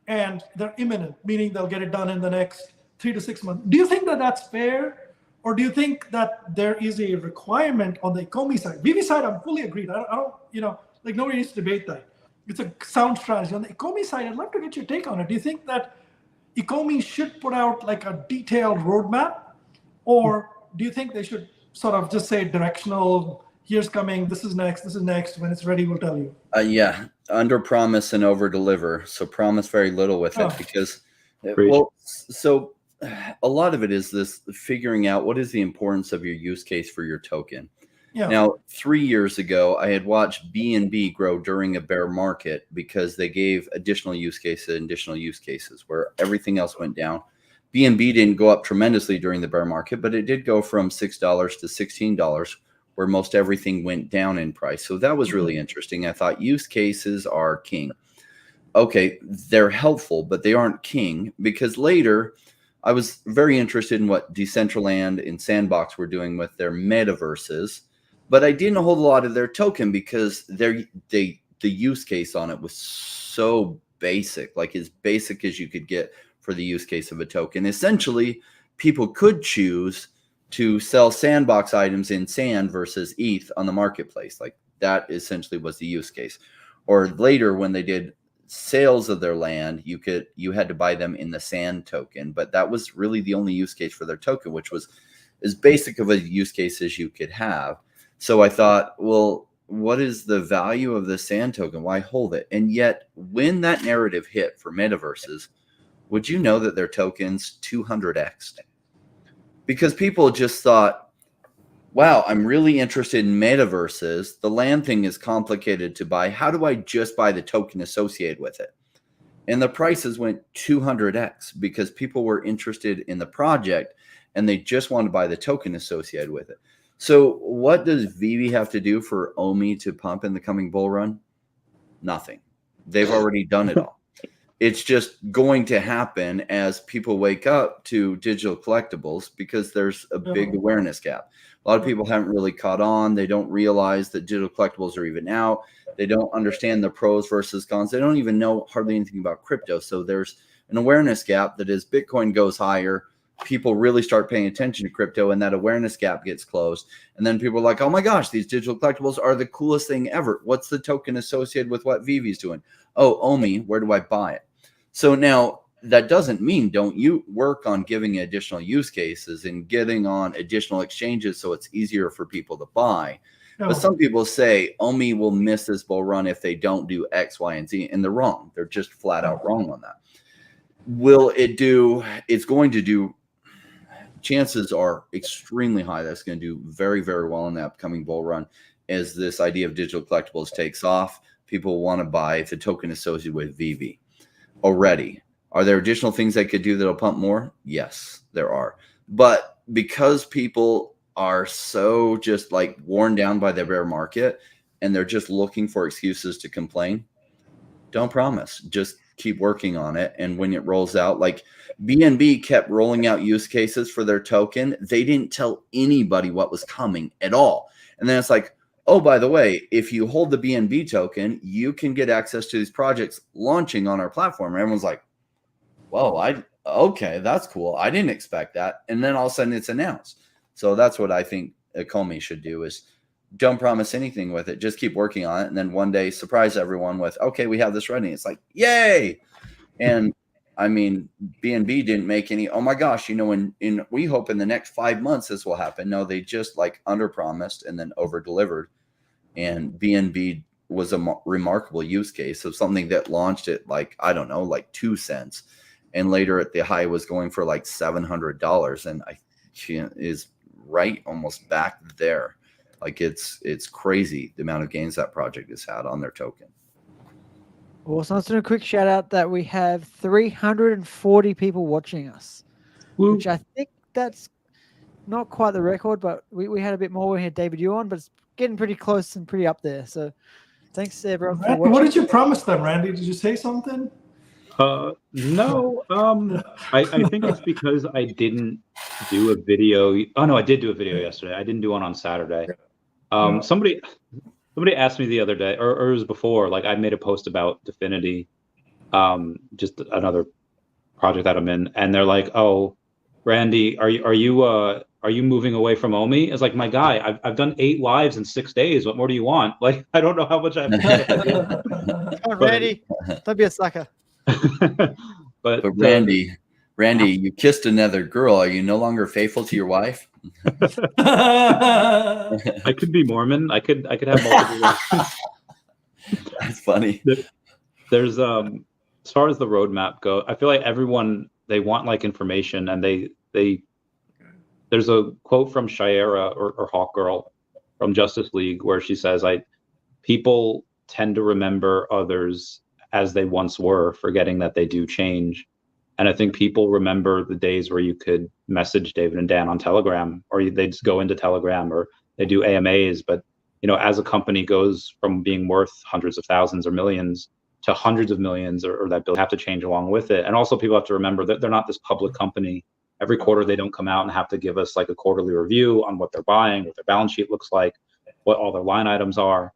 and they're imminent, meaning they'll get it done in the next 3 to 6 months. Do you think that that's fair? Or do you think that there is a requirement on the Ecomi side? VeVe side, I'm fully agreed. I don't, like nobody needs to debate that. it's a sound strategy. On the Ecomi side, I'd love to get your take on it. Do you think that Ecomi should put out like a detailed roadmap, or do you think they should sort of just say directional, here's coming, this is next, when it's ready, we'll tell you? Yeah, under promise and over deliver. So promise very little with it because, well, so a lot of it is this figuring out what is the importance of your use case for your token. Yeah. Now, 3 years ago, I had watched BNB grow during a bear market because they gave additional use cases where everything else went down. BNB didn't go up tremendously during the bear market, but it did go from $6 to $16, where most everything went down in price. So that was really interesting. I thought use cases are king. Okay, they're helpful, but they aren't king, because later I was very interested in what Decentraland and Sandbox were doing with their metaverses, but I didn't hold a lot of their token because the use case on it was so basic, like as basic as you could get for the use case of a token. Essentially, people could choose to sell Sandbox items in Sand versus ETH on the marketplace. Like that essentially was the use case. Or later when they did sales of their land, you had to buy them in the Sand token, but that was really the only use case for their token, which was as basic of a use case as you could have. So I thought, well, what is the value of the Sand token? Why hold it? And yet when that narrative hit for metaverses, would you know that their tokens 200x'd? Because people just thought, wow, I'm really interested in metaverses. The land thing is complicated to buy. How do I just buy the token associated with it? And the prices went 200x because people were interested in the project and they just want to buy the token associated with it. So what does VeVe have to do for OMI to pump in the coming bull run? Nothing. They've already done it all. It's just going to happen as people wake up to digital collectibles because there's a big awareness gap. A lot of people haven't really caught on. They don't realize that digital collectibles are even out. They don't understand the pros versus cons. They don't even know hardly anything about crypto. So there's an awareness gap that as Bitcoin goes higher, people really start paying attention to crypto and that awareness gap gets closed. And then people are like, oh my gosh, these digital collectibles are the coolest thing ever. What's the token associated with what VeVe's doing? Oh, OMI, where do I buy it? So now that doesn't mean don't you work on giving additional use cases and getting on additional exchanges so it's easier for people to buy. No. But some people say OMI will miss this bull run if they don't do X, Y, and Z. And they're wrong. They're just flat out wrong on that. Will it do? It's going to do. Chances are extremely high that's going to do very, very well in the upcoming bull run as this idea of digital collectibles takes off. People want to buy the token associated with VeVe already. Are there additional things they could do that'll pump more? Yes, there are. But because people are so just like worn down by the bear market and they're just looking for excuses to complain, don't promise. Just keep working on it. And when it rolls out, like BNB kept rolling out use cases for their token. They didn't tell anybody what was coming at all. And then it's like, oh, by the way, if you hold the BNB token, you can get access to these projects launching on our platform. And everyone's like, whoa, okay, that's cool. I didn't expect that. And then all of a sudden it's announced. So that's what I think Ecomi should do is don't promise anything with it. Just keep working on it. And then one day surprise everyone with, okay, we have this ready. It's like, yay. And I mean, BNB didn't make any, oh my gosh, you know, we hope in the next 5 months this will happen. No, they just like under promised and then over delivered. And BNB was a remarkable use case of something that launched at like, I don't know, like 2 cents. And later at the high was going for like $700. And she is right almost back there. Like it's crazy the amount of gains that project has had on their token. Awesome. Let's do a quick shout out that we have 340 people watching us, which I think that's not quite the record, but we had a bit more. We had David Yu on, but it's getting pretty close and pretty up there. So thanks everyone for watching. What did you promise them, Randy? Did you say something? No. I think it's because I didn't do a video. Oh no, I did do a video yesterday. I didn't do one on Saturday. Somebody asked me the other day, or it was before, like I made a post about Definity, just another project that I'm in, and they're like, oh, Randy, are you moving away from OMI? It's like, my guy, I've done 8 lives in 6 days. What more do you want? Like, I don't know how much I have to do. Come on, Randy. Don't be a sucker. but Randy, you kissed another girl. Are you no longer faithful to your wife? I could be Mormon. I could have multiple wives. That's funny. There's as far as the roadmap go, I feel like everyone, they want like information, and there's a quote from Shiera or Hawk Girl from Justice League where she says, people tend to remember others as they once were, forgetting that they do change. And I think people remember the days where you could message David and Dan on Telegram, or they just go into Telegram, or they do AMAs. But, as a company goes from being worth hundreds of thousands or millions to hundreds of millions, or that bill have to change along with it. And also people have to remember that they're not this public company. Every quarter they don't come out and have to give us like a quarterly review on what they're buying, what their balance sheet looks like, what all their line items are.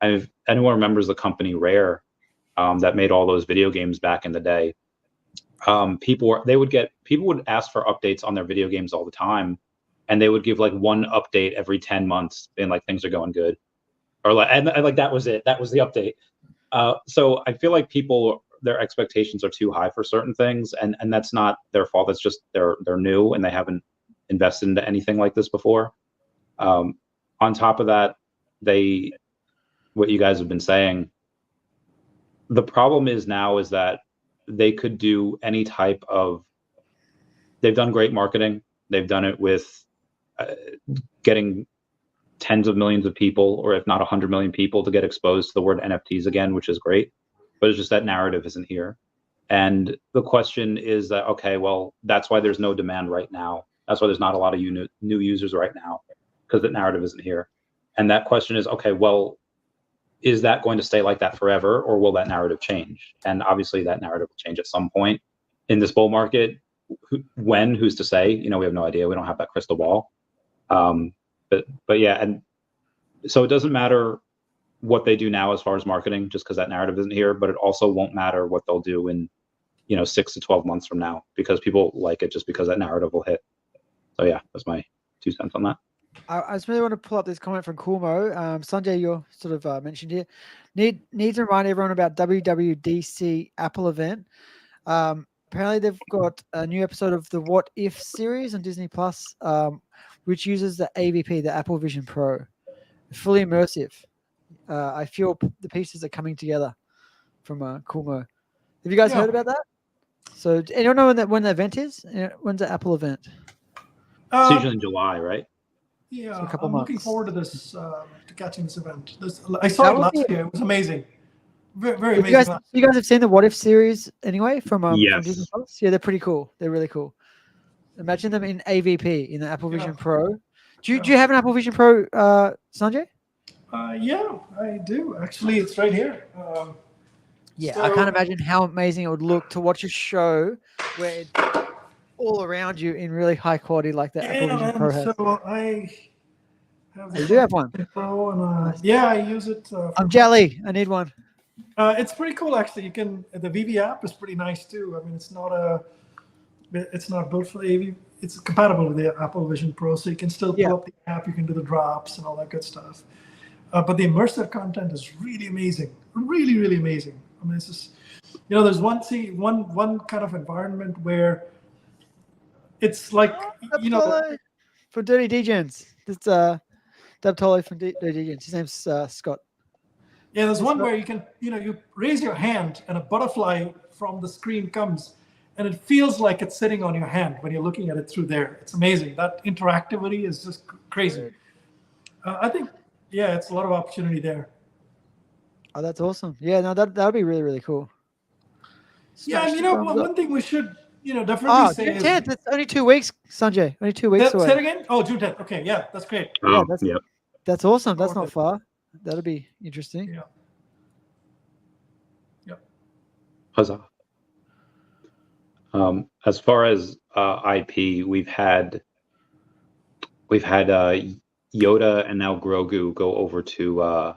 And if anyone remembers the company Rare, that made all those video games back in the day, people would ask for updates on their video games all the time, and they would give like one update every 10 months being like, things are going good, or like, and like that was it, that was the update. So I feel like people, their expectations are too high for certain things, and that's not their fault. It's just they're new and they haven't invested into anything like this before. On top of that, what you guys have been saying, the problem is that they could do any type of, they've done great marketing. They've done it with getting tens of millions of people, or if not 100 million people, to get exposed to the word NFTs again, which is great. But it's just that narrative isn't here. And the question is that, okay, well, that's why there's no demand right now. That's why there's not a lot of new users right now, because the narrative isn't here. And that question is, okay, well, is that going to stay like that forever, or will that narrative change? And obviously that narrative will change at some point in this bull market. Who's to say? We have no idea. We don't have that crystal ball. But yeah, and so it doesn't matter what they do now as far as marketing, just because that narrative isn't here, but it also won't matter what they'll do in 6 to 12 months from now, because people like it just because that narrative will hit. So yeah, that's my 2 cents on that. I just really want to pull up this comment from Coolmo. Sanjay, you're sort of mentioned here. Need to remind everyone about WWDC Apple event. Apparently they've got a new episode of the What If series on Disney Plus, which uses the AVP, the Apple Vision Pro, fully immersive. I feel the pieces are coming together from Coolmo. Have you guys heard about that? So anyone know when the event is? When's the Apple event? It's usually in July, right? Yeah, So a couple I'm months. looking forward to this, to catching this event. I saw it last year. It was amazing. Very amazing. You guys have seen the What If series anyway from Yes. Disney Plus? Yeah, they're pretty cool. They're really cool. Imagine them in AVP, in the Apple Vision Pro. Do you have an Apple Vision Pro, Sanjay? Yeah, I do. Actually, it's right here. Yeah, I can't imagine how amazing it would look to watch a show where it's all around you in really high quality like that Apple Vision Pro has. So I have You do have one. Pro, and yeah, I use it. I'm jelly. I need one. It's pretty cool, actually. The VeVe app is pretty nice too. I mean, it's not built for AV. It's compatible with the Apple Vision Pro, so you can still pull up the app. You can do the drops and all that good stuff. But the immersive content is really amazing. Really, really amazing. I mean, it's just, there's one kind of environment where it's like, for Dirty Degens. It's Deb Tolley from Dirty Degens. His name's Scott. Yeah, there's one where you can, you raise your hand and a butterfly from the screen comes, and it feels like it's sitting on your hand when you're looking at it through there. It's amazing. That interactivity is just crazy. I think, it's a lot of opportunity there. Oh, that's awesome. Yeah, no, that would be really, really cool. One thing we should, definitely say June 10th. It's only 2 weeks, Sanjay. Only 2 weeks away. Say it again? Oh, June 10th. Okay, yeah, that's great. Oh, yeah, that's awesome. That's not far. That'll be interesting. Yeah. Yep. Huzzah. As far as IP, we've had Yoda and now Grogu go over to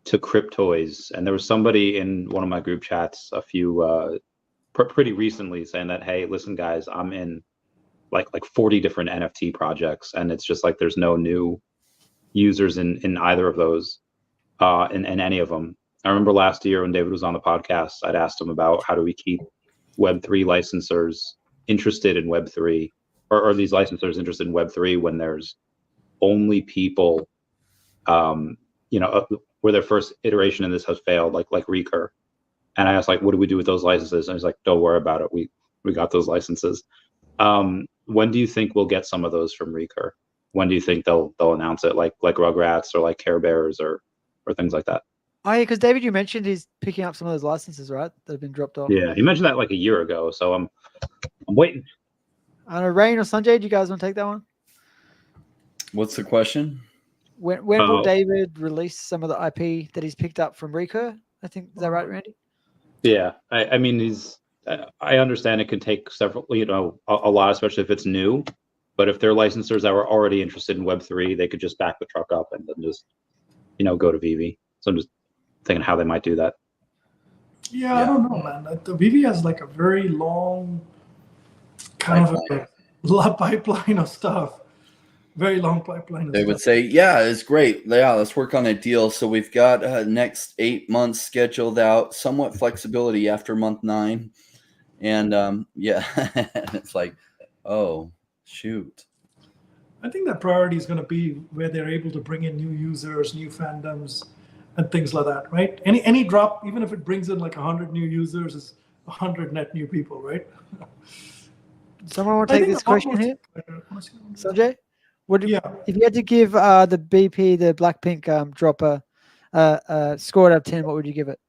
Cryptoys, and there was somebody in one of my group chats pretty recently saying that, hey, listen guys, I'm in like 40 different NFT projects, and it's just like there's no new users in either of those, in any of them. I remember last year when David was on the podcast, I'd asked him about how do we keep Web3 licensors interested in Web3, or these licensors interested in Web3 when there's only people, where their first iteration in this has failed, like Recur. And I asked, like, what do we do with those licenses? And he's like, don't worry about it. We got those licenses. When do you think we'll get some of those from Recur? When do you think they'll announce it, like Rugrats or like Care Bears or things like that? Oh, yeah, because David, you mentioned he's picking up some of those licenses, right? That have been dropped off. Yeah, he mentioned that like a year ago. So I'm waiting. I don't know, Rain or Sanjay, do you guys want to take that one? What's the question? When will David release some of the IP that he's picked up from Recur? I think, is that right, Randy? Yeah, I mean, I understand it can take several, a lot, especially if it's new. But if they're licensors that were already interested in Web3, they could just back the truck up and then just, go to VeVe. So I'm just thinking how they might do that. Yeah, I don't know, man. The VeVe has like a very long kind of a pipeline of stuff. Very long pipeline. They would say, yeah, it's great. Yeah, let's work on a deal. So we've got next 8 months scheduled out, somewhat flexibility after month 9. And it's like, oh, shoot. I think that priority is going to be where they're able to bring in new users, new fandoms, and things like that, right? Any drop, even if it brings in like 100 new users, is 100 net new people, right? Someone want to take this question here? Sanjay? If you had to give the BP, the Blackpink dropper, score out of 10, what would you give it?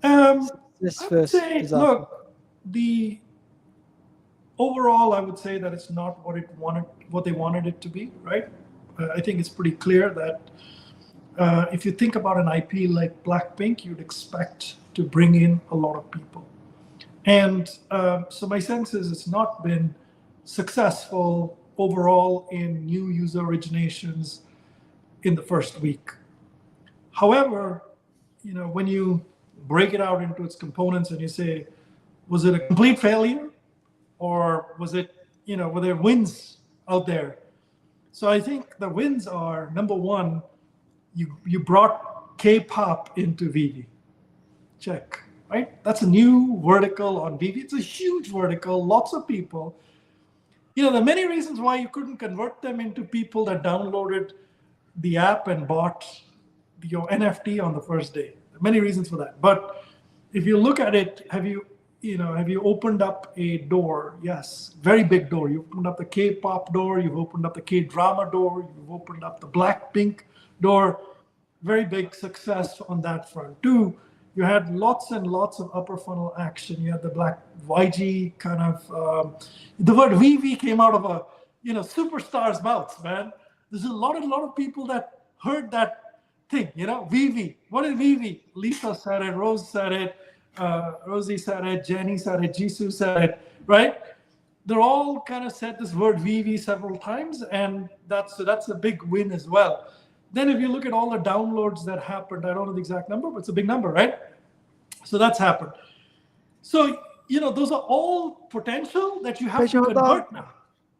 I would say, look, overall, I would say that it's not what they wanted it to be, right? I think it's pretty clear that if you think about an IP like Blackpink, you'd expect to bring in a lot of people. And so my sense is it's not been successful overall in new user originations in the first week. However, when you break it out into its components and you say, was it a complete failure? Or was it, were there wins out there? So I think the wins are, number one, you brought K-pop into VeVe. Check, right? That's a new vertical on VeVe. It's a huge vertical, lots of people. There are many reasons why you couldn't convert them into people that downloaded the app and bought your NFT on the first day. There are many reasons for that. But if you look at it, have you opened up a door? Yes, very big door. You opened up the K-pop door. You've opened up the K-drama door. You've opened up the Blackpink door. Very big success on that front. 2, you had lots and lots of upper funnel action. You had the Black YG kind of, the word VeVe came out of a, superstars' mouths, man. There's a lot of people that heard that thing, VeVe. What is VeVe? Lisa said it, Rose said it, Rosie said it, Jenny said it, Jisoo said it, right? They're all kind of said this word VeVe several times, and that's a big win as well. Then if you look at all the downloads that happened, I don't know the exact number, but it's a big number, right? So that's happened. So, those are all potential that you have to convert now,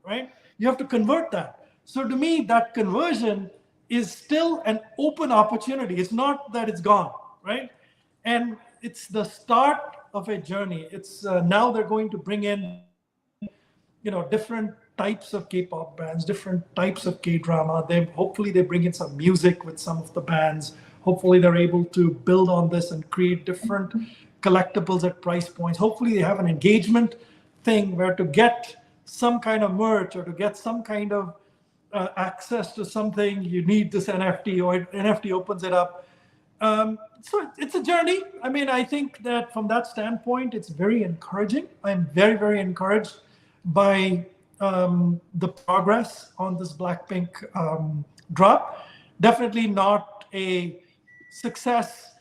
right? You have to convert that. So to me, that conversion is still an open opportunity. It's not that it's gone, right? And it's the start of a journey. It's now they're going to bring in, different types of K-pop bands, different types of K-drama. Hopefully they bring in some music with some of the bands. Hopefully they're able to build on this and create different collectibles at price points. Hopefully they have an engagement thing where to get some kind of merch or to get some kind of access to something, you need this NFT, or NFT opens it up. So it's a journey. I mean, I think that from that standpoint, it's very encouraging. I'm very, very encouraged by the progress on this Blackpink drop. Definitely not a success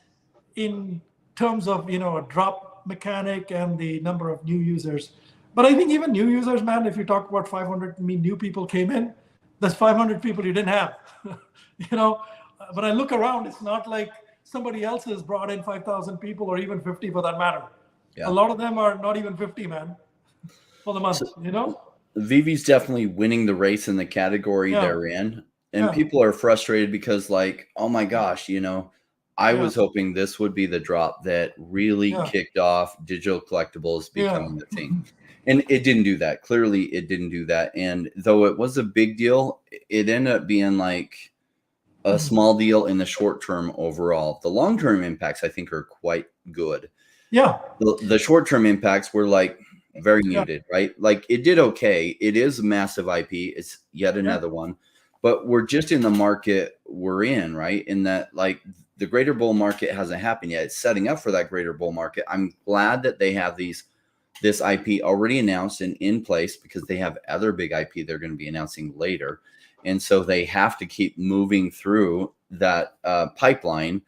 in terms of, a drop mechanic and the number of new users. But I think even new users, man, if you talk about 500 new people came in, that's 500 people you didn't have. When I look around, it's not like somebody else has brought in 5,000 people or even 50 for that matter. Yeah. A lot of them are not even 50, man, for the month, VeVe's definitely winning the race in the category they're in. And people are frustrated because, like, oh my gosh, I was hoping this would be the drop that really kicked off digital collectibles becoming the thing. And it didn't do that. Clearly, it didn't do that. And though it was a big deal, it ended up being like a small deal in the short term overall. The long term impacts, I think, are quite good. Yeah. The short term impacts were like very muted, right? Like it did okay. It is a massive IP. It's yet another one. But we're just in the market we're in, right? In that, like, the greater bull market hasn't happened yet. It's setting up for that greater bull market. I'm glad that they have this IP already announced and in place, because they have other big IP they're going to be announcing later. And so they have to keep moving through that pipeline.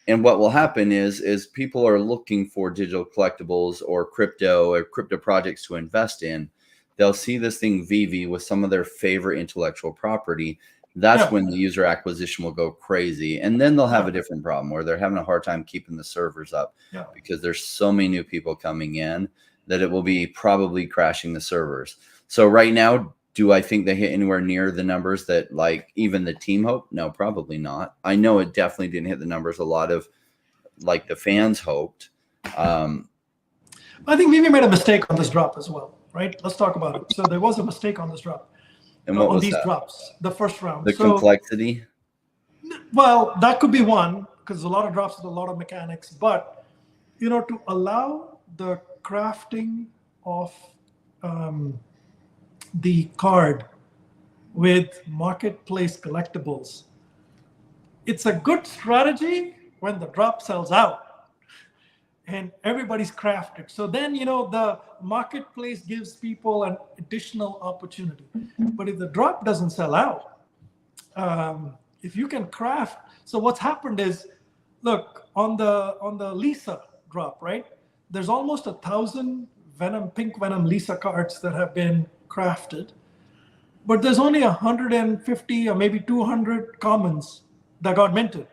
And what will happen is people are looking for digital collectibles or crypto projects to invest in. They'll see this thing VeVe with some of their favorite intellectual property. That's when the user acquisition will go crazy. And then they'll have a different problem where they're having a hard time keeping the servers up because there's so many new people coming in that it will be probably crashing the servers. So right now, do I think they hit anywhere near the numbers that, like, even the team hoped? No, probably not. I know it definitely didn't hit the numbers a lot of, like, the fans hoped. I think VeVe made a mistake on this drop as well, right? Let's talk about it. So there was a mistake on this drop. And what was these that? Drops, the first round. The complexity? Well, that could be one, because a lot of drops with a lot of mechanics. But, to allow the crafting of the card with marketplace collectibles, it's a good strategy when the drop sells out and everybody's crafted. So then, the marketplace gives people an additional opportunity. But if the drop doesn't sell out, if you can craft, so what's happened is, look, on the Lisa drop, right? There's almost 1,000 pink Venom Lisa cards that have been crafted, but there's only 150 or maybe 200 commons that got minted.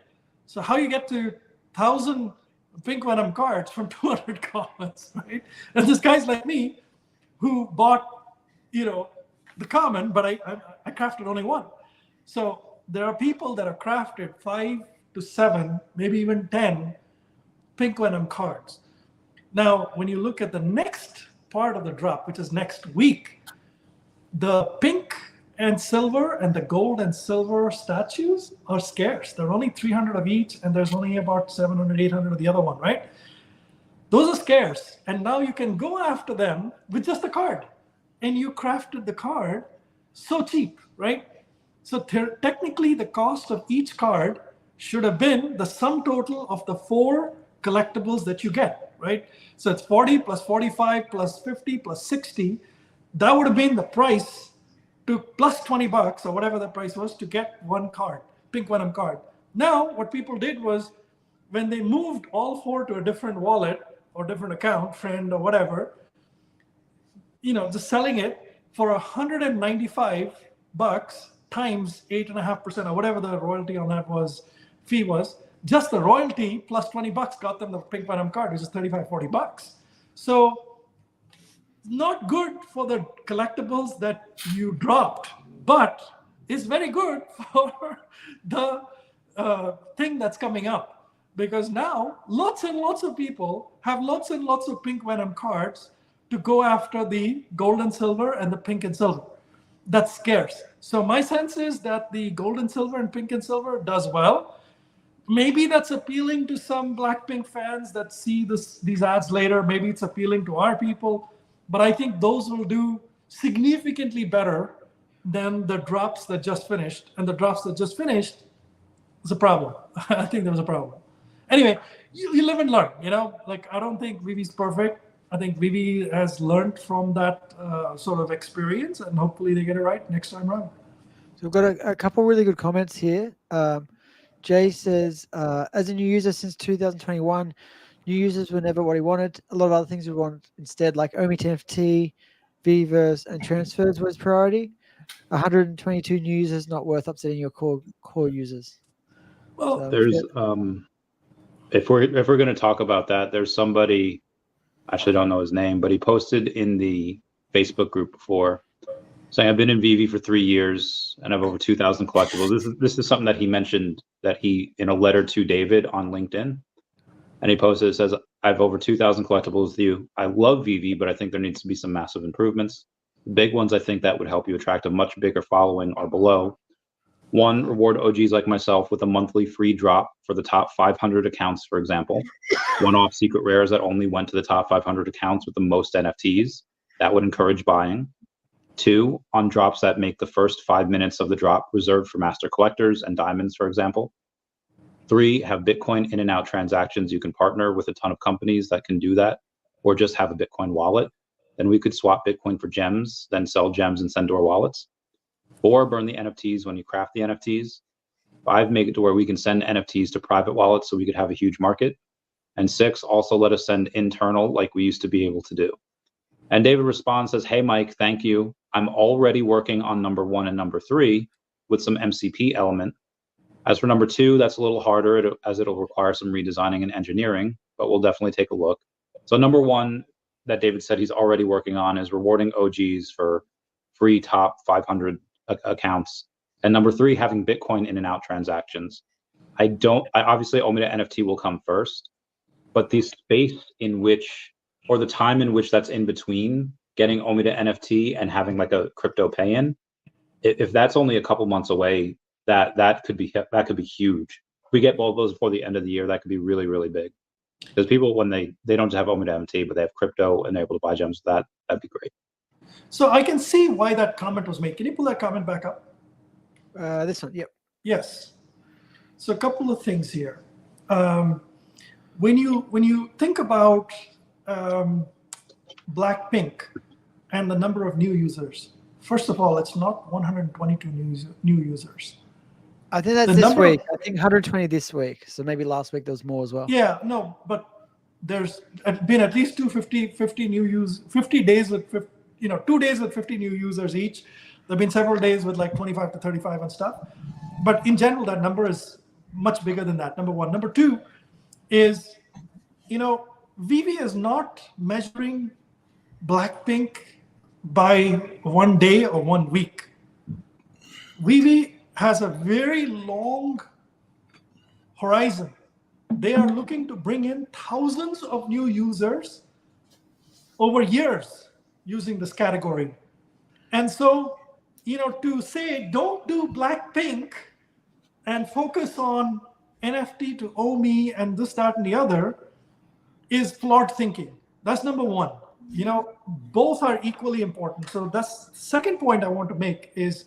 So how you get to 1,000 pink Venom cards from 200 commons, right? And there's guys like me who bought, the common, but I crafted only one. So there are people that have crafted 5 to 7, maybe even 10 pink Venom cards. Now, when you look at the next part of the drop, which is next week, the pink and silver and the gold and silver statues are scarce. There are only 300 of each, and there's only about 700, 800 of the other one, right? Those are scarce. And now you can go after them with just a card. And you crafted the card so cheap, right? So technically, the cost of each card should have been the sum total of the 4 collectibles that you get, right? So it's 40 plus 45 plus 50 plus 60. That would have been the price to plus $20 or whatever the price was to get one card, pink Venom card. Now, what people did was, when they moved all 4 to a different wallet or different account, friend or whatever, just selling it for $195 times 8.5% or whatever the royalty on that fee was. Just the royalty plus $20 got them the pink Venom card, which is $35, $40. So not good for the collectibles that you dropped, but it's very good for the thing that's coming up, because now lots and lots of people have lots and lots of pink Venom cards to go after the gold and silver and the pink and silver. That's scarce. So my sense is that the gold and silver and pink and silver does well. Maybe that's appealing to some Blackpink fans that see these ads later. Maybe it's appealing to our people. But I think those will do significantly better than the drops that just finished. And the drops that just finished is a problem. I think there was a problem. Anyway, you live and learn, Like, I don't think VeVe's perfect. I think VeVe has learned from that sort of experience, and hopefully they get it right next time around. So we've got a couple really good comments here. Jay says, as a new user since 2021, new users were never what he wanted. A lot of other things we want instead, like OMI and NFT, VeVe, and transfers was priority. 122 new users, not worth upsetting your core users. Well, So, There's if we're going to talk about that, there's somebody, I actually don't know his name, but he posted in the Facebook group before saying I've been in VeVe for 3 years and I have over 2,000 collectibles. This is something that he mentioned that he in a letter to David on LinkedIn, and he posted, it says, I have over 2,000 collectibles with you. I love VeVe, but I think there needs to be some massive improvements. The big ones I think that would help you attract a much bigger following are below. 1, reward OGs like myself with a monthly free drop for the top 500 accounts, for example. One-off secret rares that only went to the top 500 accounts with the most NFTs. That would encourage buying. 2, on drops that make the first 5 minutes of the drop reserved for master collectors and diamonds, for example. 3, have Bitcoin in and out transactions. You can partner with a ton of companies that can do that, or just have a Bitcoin wallet. Then we could swap Bitcoin for gems, then sell gems and send to our wallets. 4, burn the NFTs when you craft the NFTs. 5, make it to where we can send NFTs to private wallets so we could have a huge market. And 6, also let us send internal like we used to be able to do. And David responds, says, hey, Mike, thank you. I'm already working on number 1 and number 3 with some MCP element. As for number 2, that's a little harder as it'll require some redesigning and engineering, but we'll definitely take a look. So number 1 that David said he's already working on is rewarding OGs for free top 500 accounts. And number 3, having Bitcoin in and out transactions. I obviously OMI to NFT will come first, but the space in which, or the time in which that's in between getting OMI to NFT and having like a crypto pay-in, if that's only a couple months away, that could be huge. If we get both those before the end of the year, that could be really, really big. Because people, when they don't just have OMI to NFT, but they have crypto and they're able to buy gems, that'd be great. So I can see why that comment was made. Can you pull that comment back up? This one, yep. Yes. So a couple of things here. When you think about Blackpink and the number of new users, first of all, it's not 122 new users. I think that's this week. I think 120 this week. So maybe last week there was more as well. Yeah, no, but there's been at least 50 new users, 50 days with 50, 2 days with 50 new users each. There've been several days with like 25 to 35 and stuff. But in general, that number is much bigger than that, number 1. Number 2 is, VeVe is not measuring Blackpink by 1 day or 1 week. VeVe has a very long horizon. They are looking to bring in thousands of new users over years using this category. And so, to say don't do Blackpink and focus on NFT to OMI and this, that, and the other is flawed thinking. That's number 1. Both are equally important. So that's the second point I want to make is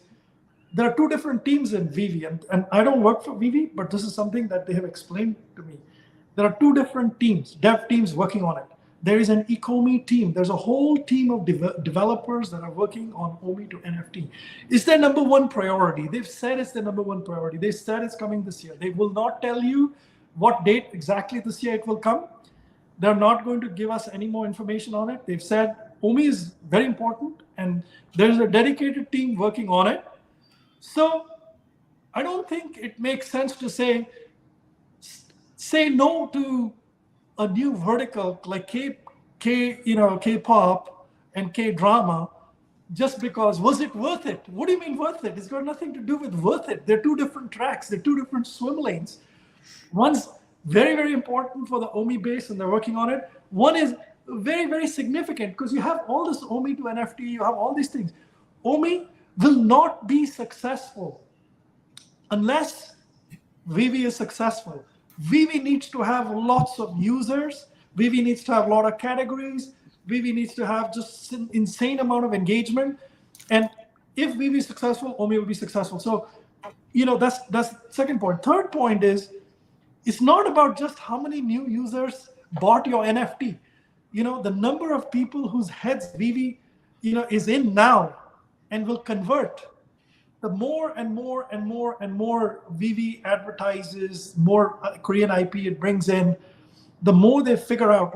there are 2 different teams in VeVe, and I don't work for VeVe, but this is something that they have explained to me. There are 2 different teams, dev teams working on it. There is an Ecomi team. There's a whole team of developers that are working on OMI to NFT. It's their number 1 priority. They've said it's their number 1 priority. They said it's coming this year. They will not tell you what date exactly this year it will come. They're not going to give us any more information on it. They've said OMI is very important, and there's a dedicated team working on it. So I don't think it makes sense to say no to a new vertical like K-pop and K-drama just because, was it worth it? What do you mean worth it? It's got nothing to do with worth it. They're 2 different tracks. They're 2 different swim lanes. One's very, very important for the OMI base and they're working on it. One is very, very significant because you have all this OMI to NFT, you have all these things. OMI will not be successful unless VeVe is successful. VeVe needs to have lots of users. VeVe needs to have a lot of categories. VeVe needs to have just an insane amount of engagement. And if VeVe is successful, OMI will be successful. So, that's the second point. Third point is, it's not about just how many new users bought your NFT. The number of people whose heads VeVe, is in now and will convert. The more and more and more and more VeVe advertises, more Korean IP it brings in, the more they figure out,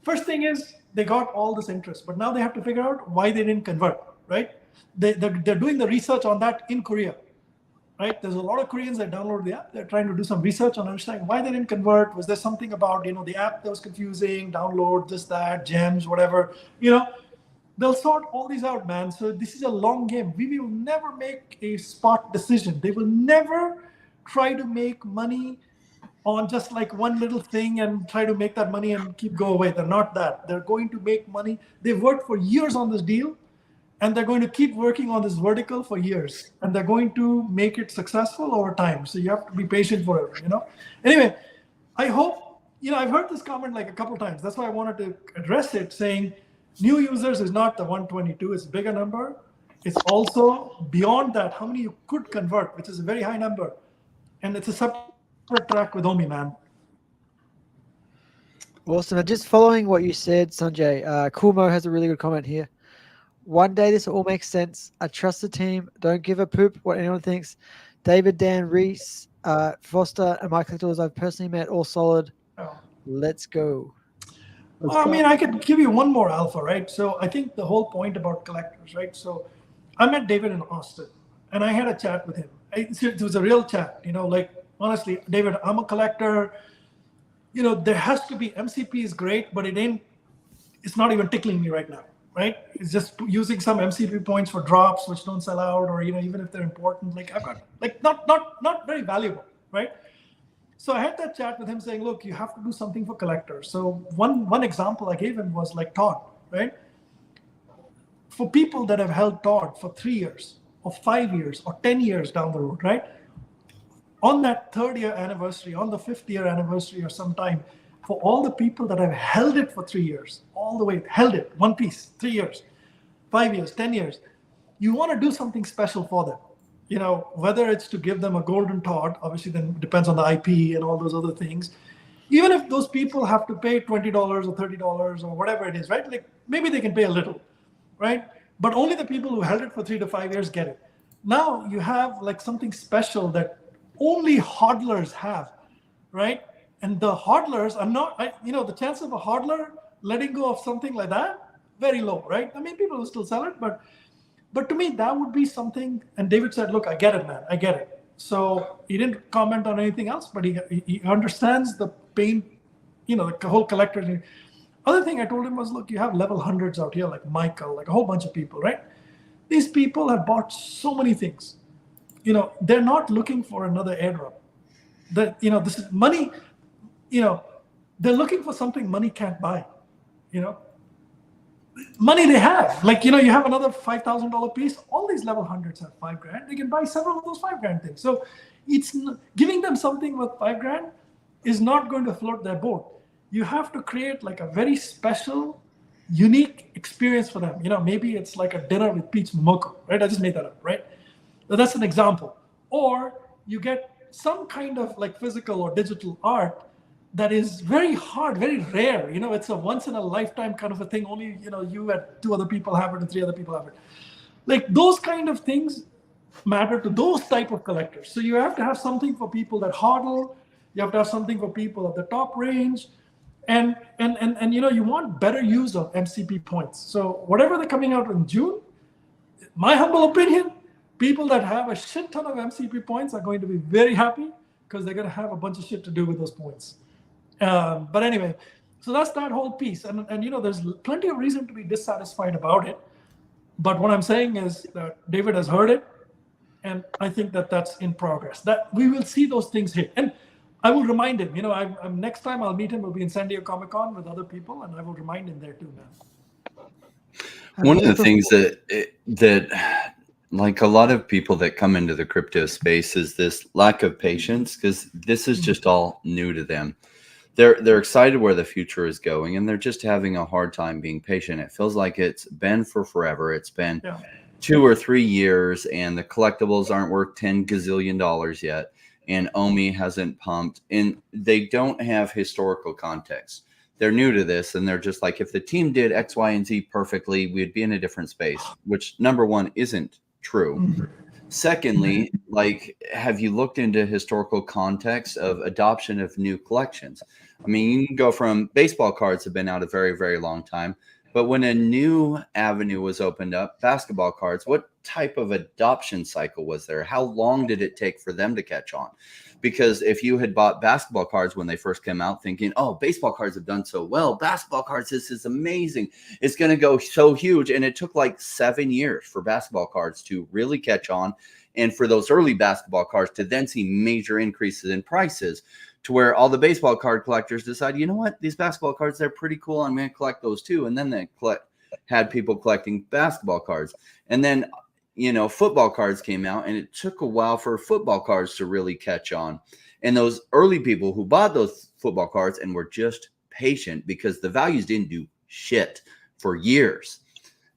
first thing is they got all this interest, but now they have to figure out why they didn't convert, right? They're doing the research on that in Korea, right? There's a lot of Koreans that download the app. They're trying to do some research on understanding why they didn't convert. Was there something about, the app that was confusing, download, this, that, gems, whatever, They'll sort all these out, man. So this is a long game. We will never make a spot decision. They will never try to make money on just like one little thing and try to make that money and go away. They're not that. They're going to make money. They've worked for years on this deal, and they're going to keep working on this vertical for years, and they're going to make it successful over time. So you have to be patient for it, Anyway, I hope, I've heard this comment like a couple of times. That's why I wanted to address it, saying new users is not the 122, it's a bigger number. It's also beyond that, how many you could convert, which is a very high number. And it's a separate track with OMI, man. Awesome. And just following what you said, Sanjay, Kumo has a really good comment here. One day this all makes sense. I trust the team. Don't give a poop what anyone thinks. David, Dan, Reese, Foster, and my collectors I've personally met, all solid. Oh. Let's go. I mean, I could give you one more alpha, right? So I think the whole point about collectors, right? So I met David in Austin, and I had a chat with him. It was a real chat, like, honestly, David, I'm a collector. There has to be, MCP is great, but it's not even tickling me right now, right? It's just using some MCP points for drops, which don't sell out, or, even if they're important, like I've got, like, not very valuable, right? So I had that chat with him saying, look, you have to do something for collectors. So one example I gave him was like Todd, right? For people that have held Todd for 3 years or 5 years or 10 years down the road, right? On that 3rd year anniversary, on the 5th year anniversary or sometime, for all the people that have held it for 3 years, all the way, held it, one piece, 3 years, 5 years, 10 years, you want to do something special for them. Whether it's to give them a golden Todd, obviously then it depends on the IP and all those other things. Even if those people have to pay $20 or $30 or whatever it is, right? Like maybe they can pay a little, right? But only the people who held it for 3 to 5 years get it. Now you have like something special that only hodlers have, right? And the hodlers are not, the chance of a hodler letting go of something like that, very low, right? I mean, people will still sell it, but to me, that would be something. And David said, look, I get it, man. I get it. So he didn't comment on anything else, but he understands the pain, the whole collector thing. Other thing I told him was, look, you have level hundreds out here, like Michael, like a whole bunch of people, right? These people have bought so many things. They're not looking for another airdrop. This is money, they're looking for something money can't buy, Money they have, like, you have another $5,000 piece. All these level hundreds have $5,000. They can buy several of those $5,000 things. So it's giving them something with $5,000 is not going to float their boat. You have to create like a very special, unique experience for them. Maybe it's like a dinner with peach momoko, right? I just made that up, right? So that's an example. Or you get some kind of like physical or digital art that is very hard, very rare. It's a once in a lifetime kind of a thing. Only, you and 2 other people have it and 3 other people have it. Like those kind of things matter to those type of collectors. So you have to have something for people that hodl. You have to have something for people at the top range. And you want better use of MCP points. So whatever they're coming out in June, my humble opinion, people that have a shit ton of MCP points are going to be very happy because they're going to have a bunch of shit to do with those points. But anyway, so that's that whole piece. And there's plenty of reason to be dissatisfied about it. But what I'm saying is that David has heard it. And I think that that's in progress. That we will see those things hit. And I will remind him, I'm next time I'll meet him, we'll be in San Diego Comic-Con with other people. And I will remind him there too, man. One of the things that like a lot of people that come into the crypto space is this lack of patience, because this is just all new to them. They're excited where the future is going, and they're just having a hard time being patient. It feels like it's been for forever. It's been 2 or 3 years, and the collectibles aren't worth $10 gazillion yet, and OMI hasn't pumped, and they don't have historical context. They're new to this, and they're just like, if the team did X, Y, and Z perfectly, we'd be in a different space, which number one isn't true. Secondly, like, have you looked into historical context of adoption of new collections? I mean, you can go from baseball cards have been out a very, very long time, but when a new avenue was opened up, basketball cards, what type of adoption cycle was there? How long did it take for them to catch on? because if you had bought basketball cards when they first came out thinking, oh, baseball cards have done so well, basketball cards, this is amazing, it's going to go so huge. And it took like 7 years for basketball cards to really catch on, and for those early basketball cards to then see major increases in prices, to where all the baseball card collectors decide, you know what, these basketball cards, they're pretty cool, I'm going to collect those too. And then they had people collecting basketball cards. And then, you know, football cards came out, and it took a while for football cards to really catch on. And those early people who bought those football cards and were just patient, because the values didn't do shit for years.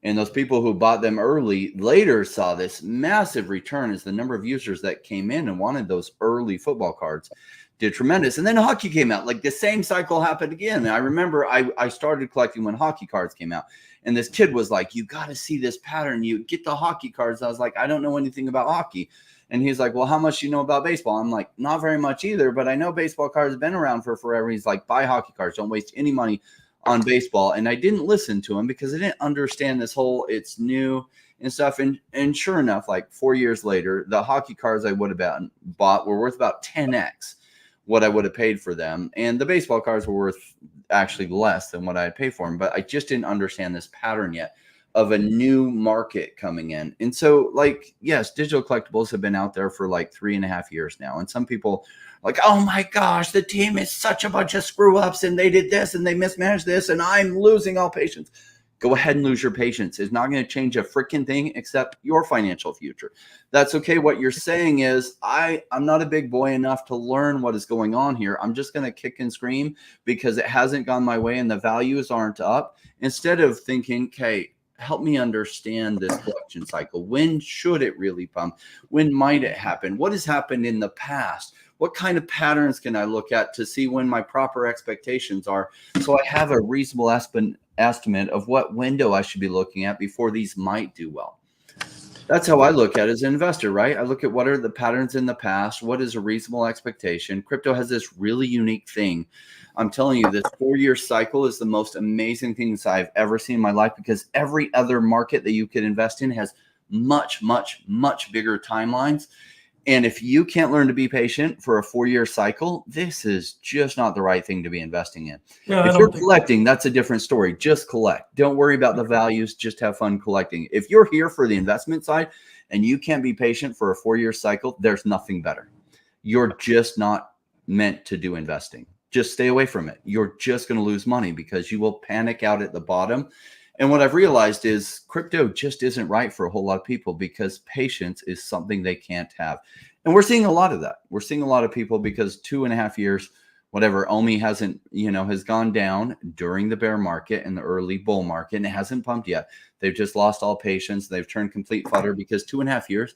And those people who bought them early later saw this massive return as the number of users that came in and wanted those early football cards did tremendous. And then hockey came out. Like the same cycle happened again. And I remember I started collecting when hockey cards came out. And this kid was like, you got to see this pattern. You get the hockey cards. I was like, I don't know anything about hockey. And he's like, well, how much do you know about baseball? I'm like, not very much either, but I know baseball cards have been around for forever. He's like, buy hockey cards. Don't waste any money on baseball. And I didn't listen to him because I didn't understand this whole, it's new and stuff. And sure enough, like 4 years later, the hockey cards I would have bought were worth about 10x what I would have paid for them. And the baseball cards were worth actually less than what I had paid for them. But I just didn't understand this pattern yet of a new market coming in. And so, like, yes, digital collectibles have been out there for like 3.5 years now. And some people are like, oh my gosh, the team is such a bunch of screw ups, and they did this and they mismanaged this, and I'm losing all patience. Go ahead and lose your patience. It's not going to change a freaking thing except your financial future. That's okay. What you're saying is, I'm not a big boy enough to learn what is going on here. I'm just going to kick and scream because it hasn't gone my way and the values aren't up. Instead of thinking, okay, help me understand this collection cycle. When should it really pump? When might it happen? What has happened in the past? What kind of patterns can I look at to see when my proper expectations are, so I have a reasonable estimate of what window I should be looking at before these might do well? That's how I look at it as an investor, right? I look at what are the patterns in the past, what is a reasonable expectation. Crypto has this really unique thing. I'm telling you, this 4-year cycle is the most amazing things I've ever seen in my life, because every other market that you could invest in has much, much, much bigger timelines. And if you can't learn to be patient for a 4-year cycle, this is just not the right thing to be investing in. Yeah, if you're collecting, that's a different story. Just collect. Don't worry about the values. Just have fun collecting. If you're here for the investment side and you can't be patient for a 4-year cycle, there's nothing better. You're just not meant to do investing. Just stay away from it. You're just going to lose money because you will panic out at the bottom. And what I've realized is crypto just isn't right for a whole lot of people, because patience is something they can't have. And we're seeing a lot of that. We're seeing a lot of people, because 2.5 years, whatever, OMI has gone down during the bear market and the early bull market, and it hasn't pumped yet. They've just lost all patience. They've turned complete fodder because 2.5 years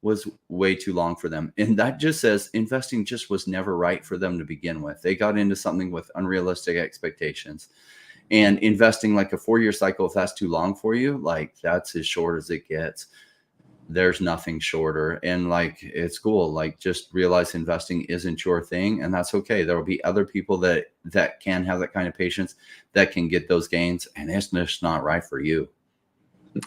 was way too long for them. And that just says investing just was never right for them to begin with. They got into something with unrealistic expectations. And investing like a 4-year cycle, if that's too long for you, like that's as short as it gets. There's nothing shorter. And like, it's cool. Like, just realize investing isn't your thing, and that's okay. There will be other people that can have that kind of patience, that can get those gains, and it's just not right for you.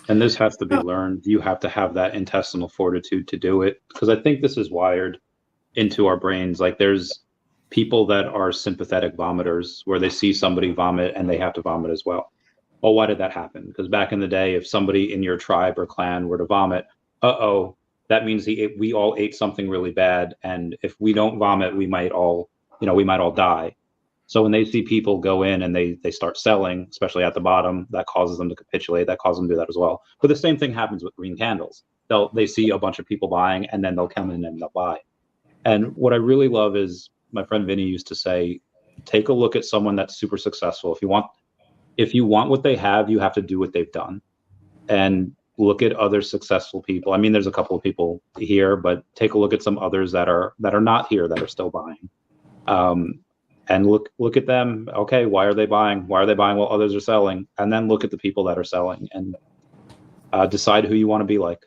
And this has to be learned. You have to have that intestinal fortitude to do it, because I think this is wired into our brains. Like, there's people that are sympathetic vomiters, where they see somebody vomit and they have to vomit as well. Well, why did that happen? Because back in the day, if somebody in your tribe or clan were to vomit, that means we all ate something really bad. And if we don't vomit, we might all die. So when they see people go in and they start selling, especially at the bottom, that causes them to capitulate. That causes them to do that as well. But the same thing happens with green candles. They see a bunch of people buying, and then they'll come in and they'll buy. And what I really love is, my friend Vinny used to say, take a look at someone that's super successful. If you want what they have, you have to do what they've done. And look at other successful people. I mean, there's a couple of people here, but take a look at some others that are not here, that are still buying. And look at them. Okay, why are they buying? Why are they buying while others are selling? And then look at the people that are selling, and decide who you want to be like.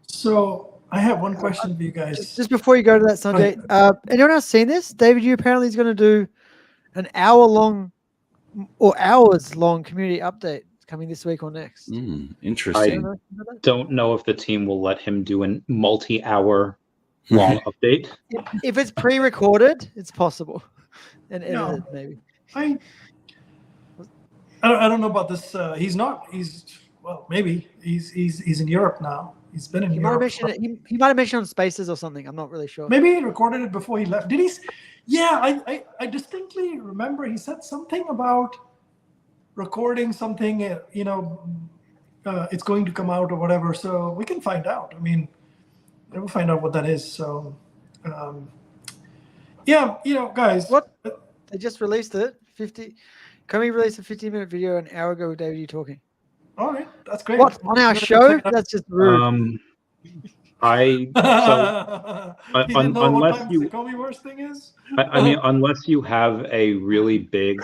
So I have one question for you guys. Just before you go to that, Sanjay, anyone else seen this? David, you apparently is going to do an hours-long community update coming this week or next. Interesting. I don't know if the team will let him do a multi-hour long update. If it's pre-recorded, it's possible, and No. edited maybe. I don't know about this. He's not. Well, maybe he's in Europe now. He's been in He might have Europe. mentioned it. He might have mentioned on Spaces or something. I'm not really sure. Maybe he recorded it before he left. Did he? Yeah, I distinctly remember he said something about recording something. It's going to come out or whatever. So we can find out. I mean, we'll find out what that is. So, yeah, guys. What? They just released it. Ecomi released a 15-minute video an hour ago with David you talking. All right, that's great. What, on our show? That's just rude. Unless you Ecomi worst thing is. I mean, unless you have a really big,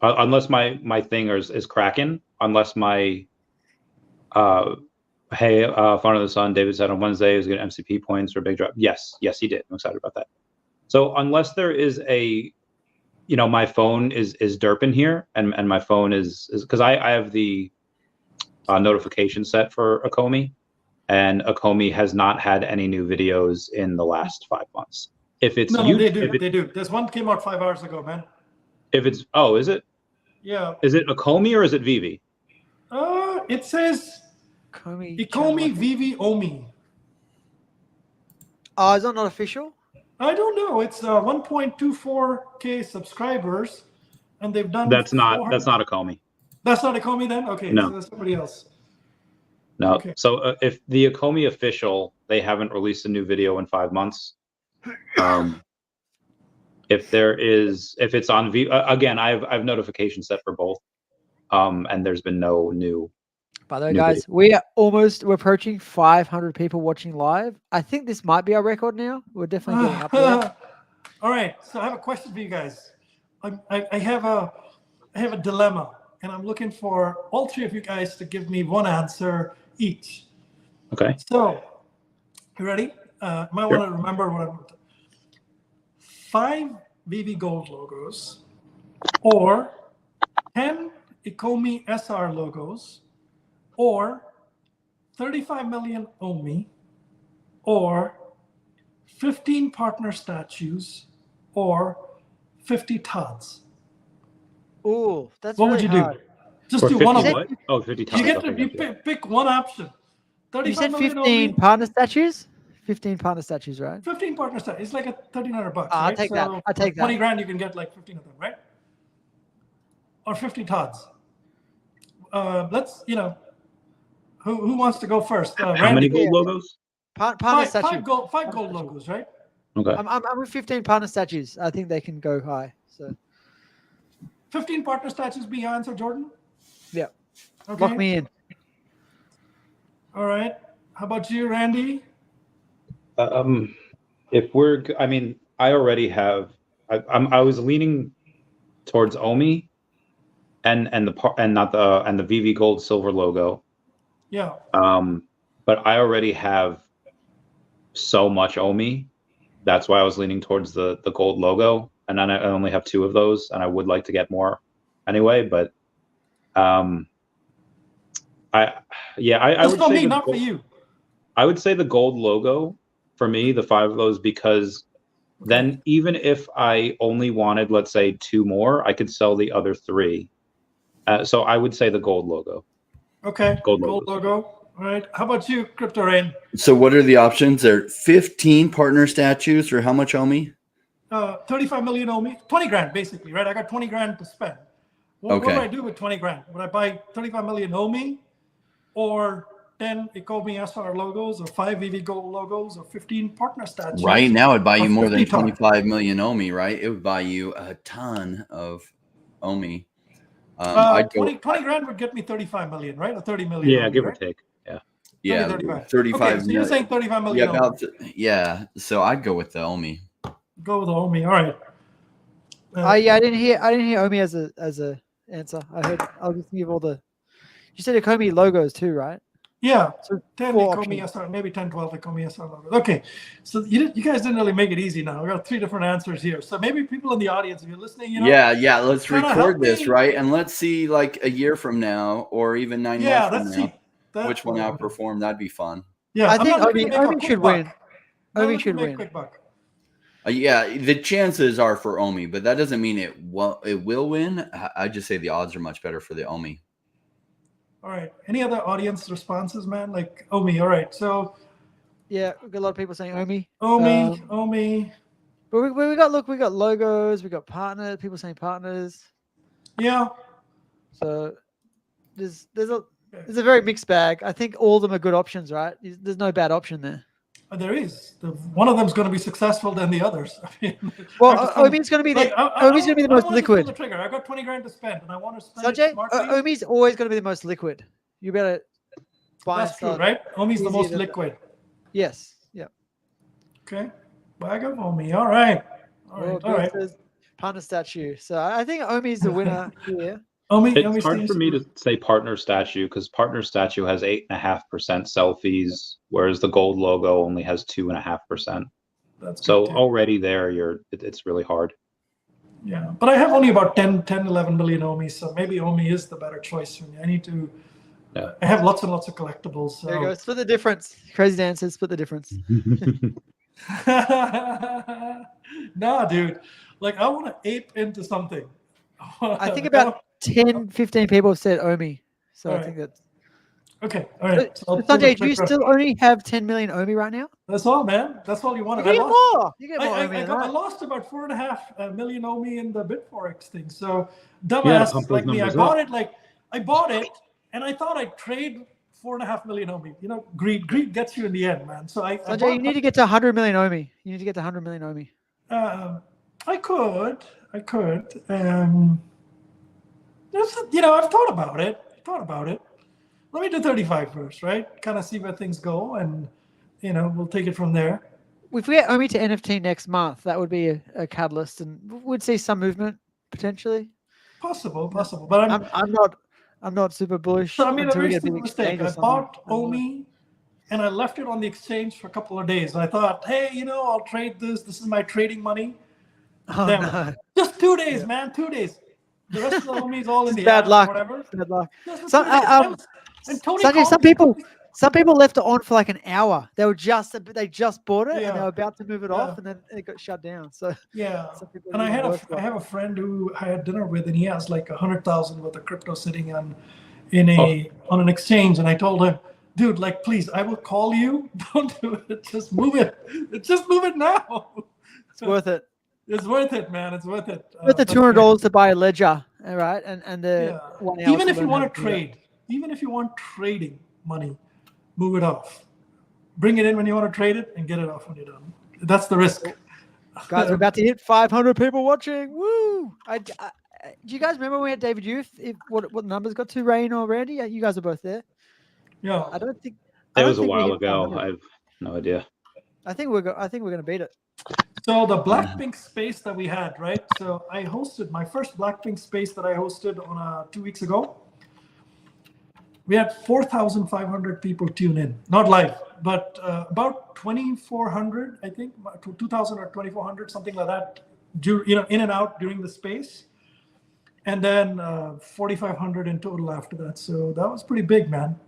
unless my thing is cracking, unless my, hey, Fun of the Sun, David said on Wednesday he was getting MCP points for a big drop. Yes, he did. I'm excited about that. So unless there is a, my phone is derping here, and my phone is because I have the notification set for Ecomi, and Ecomi has not had any new videos in the last 5 months. If it's they do. There's one came out 5 hours ago, man. If it's is it? Yeah. Is it Ecomi or is it VeVe? It says Ecomi, VeVe, OMI. Is that not official? I don't know. It's 1.24K subscribers, and they've done. That's not Ecomi. That's not Ecomi then. Okay, no. So that's somebody else. No. Okay. So if the Ecomi official, they haven't released a new video in 5 months. If it's on again, I've notifications set for both, and there's been no new. By the way, guys, we're approaching 500 people watching live. I think this might be our record now. We're definitely getting up there. All right, so I have a question for you guys. I have a dilemma, and I'm looking for all three of you guys to give me one answer each. Okay. So, you ready? Might want to remember what I'm. 5 VeVe Gold logos, or 10 Ecomi SR logos, or 35 million OMI, or 15 partner statues, or 50 TODs. Ooh, that's what really would you hard. do? Just do one of them. What? Oh, 50 TODs. You get to pick one option. You said 15 partner statues? 15 partner statues, right? 15 partner statues. It's like $1,300. Right? I'll take that. I'll take that. 20 grand, you can get like 15 of them, right? Or 50 TODs. Let's, who wants to go first? How many gold logos? Partner statues. 5 gold logos, right? Okay. I'm with 15 partner statues. I think they can go high. So 15 partner statues be your answer, Jordan? Yeah. Okay. Lock me in. All right. How about you, Randy? If I already have. I was leaning towards OMI, and the VeVe Gold Silver logo. Yeah. But I already have so much OMI. That's why I was leaning towards the gold logo, and then I only have 2 of those, and I would like to get more anyway. But I would say not for you. I would say the gold logo for me, the 5 of those, because then even if I only wanted, let's say, 2 more, I could sell the other 3. So I would say the gold logo. Okay. Gold logo. All right. How about you, Crypto Rain? So what are the options? There 15 partner statues, or how much OMI? 35 million OMI. 20 grand, basically, right? I got 20 grand to spend. What do I do with 20 grand? Would I buy 35 million OMI, or 10 Ecomi SR logos, or 5 VeVe Gold logos, or 15 partner statues? Right now, it'd buy you more than 25 million OMI, right? It would buy you a ton of OMI. 20 grand would get me 35 million, right? Or 30 million. Yeah, OMI, give right? or take. Yeah. Yeah, 35. Okay, so you're saying 35 million. Yeah, so I'd go with the OMI. Go with the OMI. All right. I didn't hear OMI as a answer. I'll just give all the. You said Ecomi logos too, right? Yeah. So 10 Ecomi SR, maybe 10, 12 Ecomi SR logos. Okay. So you guys didn't really make it easy now. We got 3 different answers here. So maybe people in the audience, if you're listening, Yeah, let's record this, right? And let's see, like, a year from now, or even 9 months from now, which one outperformed. That'd be fun. Yeah, I think not looking to make a Omi quick should buck. win. Not Omi looking should to make a win. quick buck. Yeah, the chances are for Omi, but that doesn't mean it will win. I just say the odds are much better for the Omi. All right. Any other audience responses, man? Like Omi. All right. So Yeah, we've got a lot of people saying Omi. Omi. But we got logos, we got partners, people saying partners. Yeah. So there's a very mixed bag. I think all of them are good options, right? There's no bad option there. There is. One of them is going to be successful than the others. I mean, well, Omi's going to be Omi's going to be the most liquid. The trigger. I got 20 grand to spend, and I want to spend Sanjay, it smartly. Omi's always going to be the most liquid. You better buy. That's true, right? Omi's the most liquid. Yes. Yeah. Okay. Bag of Omi. All right. All right. Partner statue. So I think Omi's the winner here. It's hard for me to say partner statue because partner statue has 8.5% selfies, whereas the gold logo only has 2.5%. So already there, it's really hard. Yeah, but I have only about 10, 11 million Omi, so maybe Omi is the better choice for me. I need to. Yeah. I have lots and lots of collectibles. So. There you go. Split the difference. Crazy dancers, split the difference. Nah, dude. Like I want to ape into something. I think about 10, 15 people have said Omi. So I think that's okay. All right. So Sanjay, do you still only have 10 million Omi right now? That's all, man. That's all you wanted. You get more. You get more Omi. I lost about 4.5 million Omi in the Bitforex thing. So dumbass like me, I bought it and I thought I'd trade 4.5 million Omi. You know, greed gets you in the end, man. So Sanjay, you need to get to 100 million Omi. You need to get to 100 million Omi. I could. I've thought about it. Let me do 35 first, right? Kind of see where things go, and we'll take it from there. If we get Omi to NFT next month, that would be a catalyst, and we'd see some movement potentially. Possible, but I'm not super bullish. So I made a very stupid mistake. I bought Omi, and I left it on the exchange for a couple of days. I thought, hey, I'll trade this. This is my trading money. Oh, no. Just 2 days, man. 2 days. The rest of the Omi is all in the bad luck. Whatever. Bad luck. And Tony Sanjay, some people left it on for like an hour. They just bought it and they were about to move it off, and then it got shut down. So yeah. And I have a friend who I had dinner with, and he has like 100,000 worth of crypto sitting on an exchange, and I told him, dude, like, please, I will call you. Don't do it. Just move it. Just move it now. It's worth it. It's worth it, man. It's worth it. With the $200 to buy a ledger, all right, and the 1 hour. Even if you want to trade, even if you want trading money, move it off. Bring it in when you want to trade it, and get it off when you're done. That's the risk. Guys, we're about to hit 500 people watching. Woo! Do you guys remember when we had David Youth? What numbers got to Rain or Randy? You guys are both there. Yeah. I don't think it was a while ago. I have no idea. I think we're gonna beat it. So the Blackpink space that we had, right? So I hosted my first Blackpink space that I hosted on 2 weeks ago. We had 4,500 people tune in, not live, but about 2,400, I think, 2,000 or 2,400, something like that, in and out during the space. And then 4,500 in total after that. So that was pretty big, man.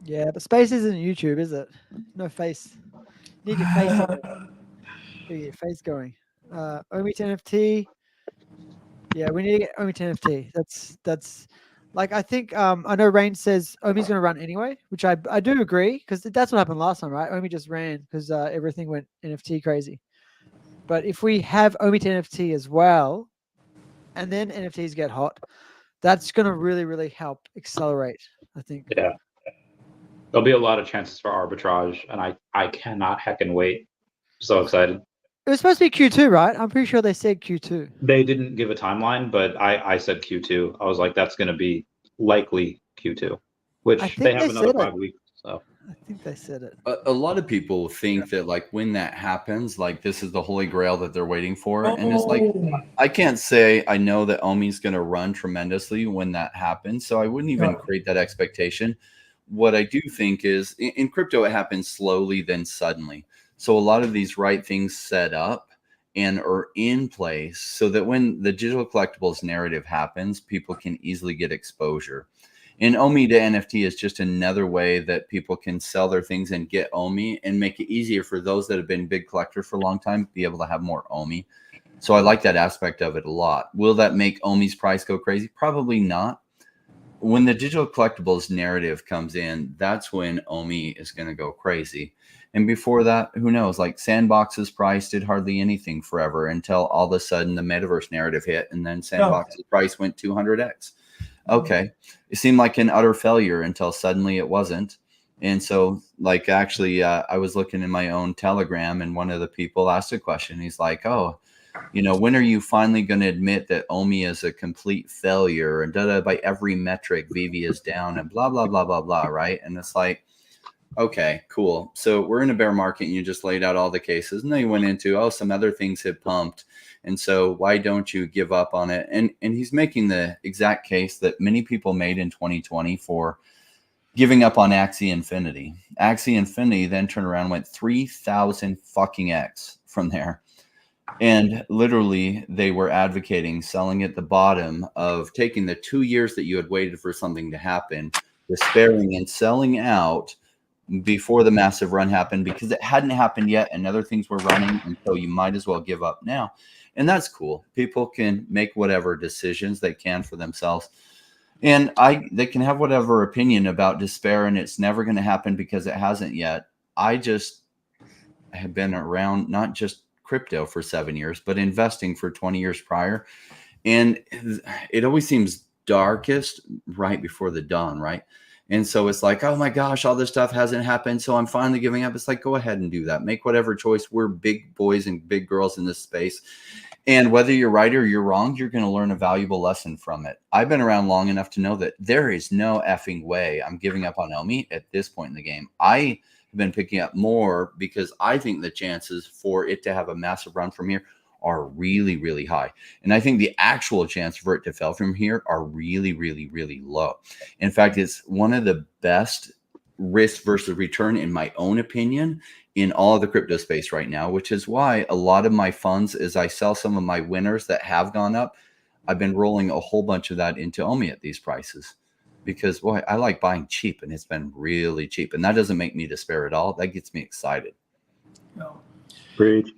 Yeah, but space isn't YouTube, is it? No face. You need your face. Get your face going. Omi to NFT. Yeah, we need to get Omi to NFT. That's like, I think I know Rain says Omi's going to run anyway, which I do agree, because that's what happened last time, right? Omi just ran because everything went NFT crazy. But if we have Omi to NFT as well, and then NFTs get hot, that's going to really, really help accelerate, I think. Yeah. There'll be a lot of chances for arbitrage, and I cannot heckin' wait. So excited. It was supposed to be Q2, right? I'm pretty sure they said Q2. They didn't give a timeline, but I said Q2. I was like, that's going to be likely Q2, which they have another 5 weeks. So I think they said it. A lot of people think that, like, when that happens, like, this is the holy grail that they're waiting for. And it's like, I can't say I know that Omi's going to run tremendously when that happens. So I wouldn't even create that expectation. What I do think is in crypto, it happens slowly, then suddenly. So a lot of these right things set up and are in place so that when the digital collectibles narrative happens, people can easily get exposure. And OMI to NFT is just another way that people can sell their things and get OMI and make it easier for those that have been big collectors for a long time, be able to have more OMI. So I like that aspect of it a lot. Will that make OMI's price go crazy? Probably not. When the digital collectibles narrative comes in, that's when OMI is going to go crazy. And before that, who knows? Like Sandbox's price did hardly anything forever until all of a sudden the metaverse narrative hit, and then Sandbox's price went 200x. Okay. It seemed like an utter failure until suddenly it wasn't. And so, like, actually, I was looking in my own Telegram, and one of the people asked a question. He's like, oh, you know, when are you finally going to admit that OMI is a complete failure and by every metric, VeVe is down and blah, blah, blah, blah, blah, right? And it's like, okay, cool. So we're in a bear market, and you just laid out all the cases, and then you went into, oh, some other things have pumped. And so why don't you give up on it? And he's making the exact case that many people made in 2020 for giving up on Axie Infinity. Axie Infinity then turned around and went 3,000 fucking X from there. And literally they were advocating selling at the bottom of taking the 2 years that you had waited for something to happen, despairing and selling out before the massive run happened because it hadn't happened yet and other things were running. And so you might as well give up now. And that's cool. People can make whatever decisions they can for themselves. And they can have whatever opinion about despair and it's never going to happen because it hasn't yet. I just have been around not just crypto for 7 years, but investing for 20 years prior. And it always seems darkest right before the dawn, right? And so it's like, oh my gosh, all this stuff hasn't happened, so I'm finally giving up. It's like, go ahead and do that. Make whatever choice. We're big boys and big girls in this space. And whether you're right or you're wrong, you're going to learn a valuable lesson from it. I've been around long enough to know that there is no effing way I'm giving up on OMI at this point in the game. I have been picking up more because I think the chances for it to have a massive run from here are really, really high. And I think the actual chance for it to fail from here are really, really, really low. In fact, it's one of the best risk versus return, in my own opinion, in all of the crypto space right now, which is why a lot of my funds, as I sell some of my winners that have gone up, I've been rolling a whole bunch of that into OMI at these prices because, boy, I like buying cheap, and it's been really cheap. And that doesn't make me despair at all. That gets me excited. No. Great.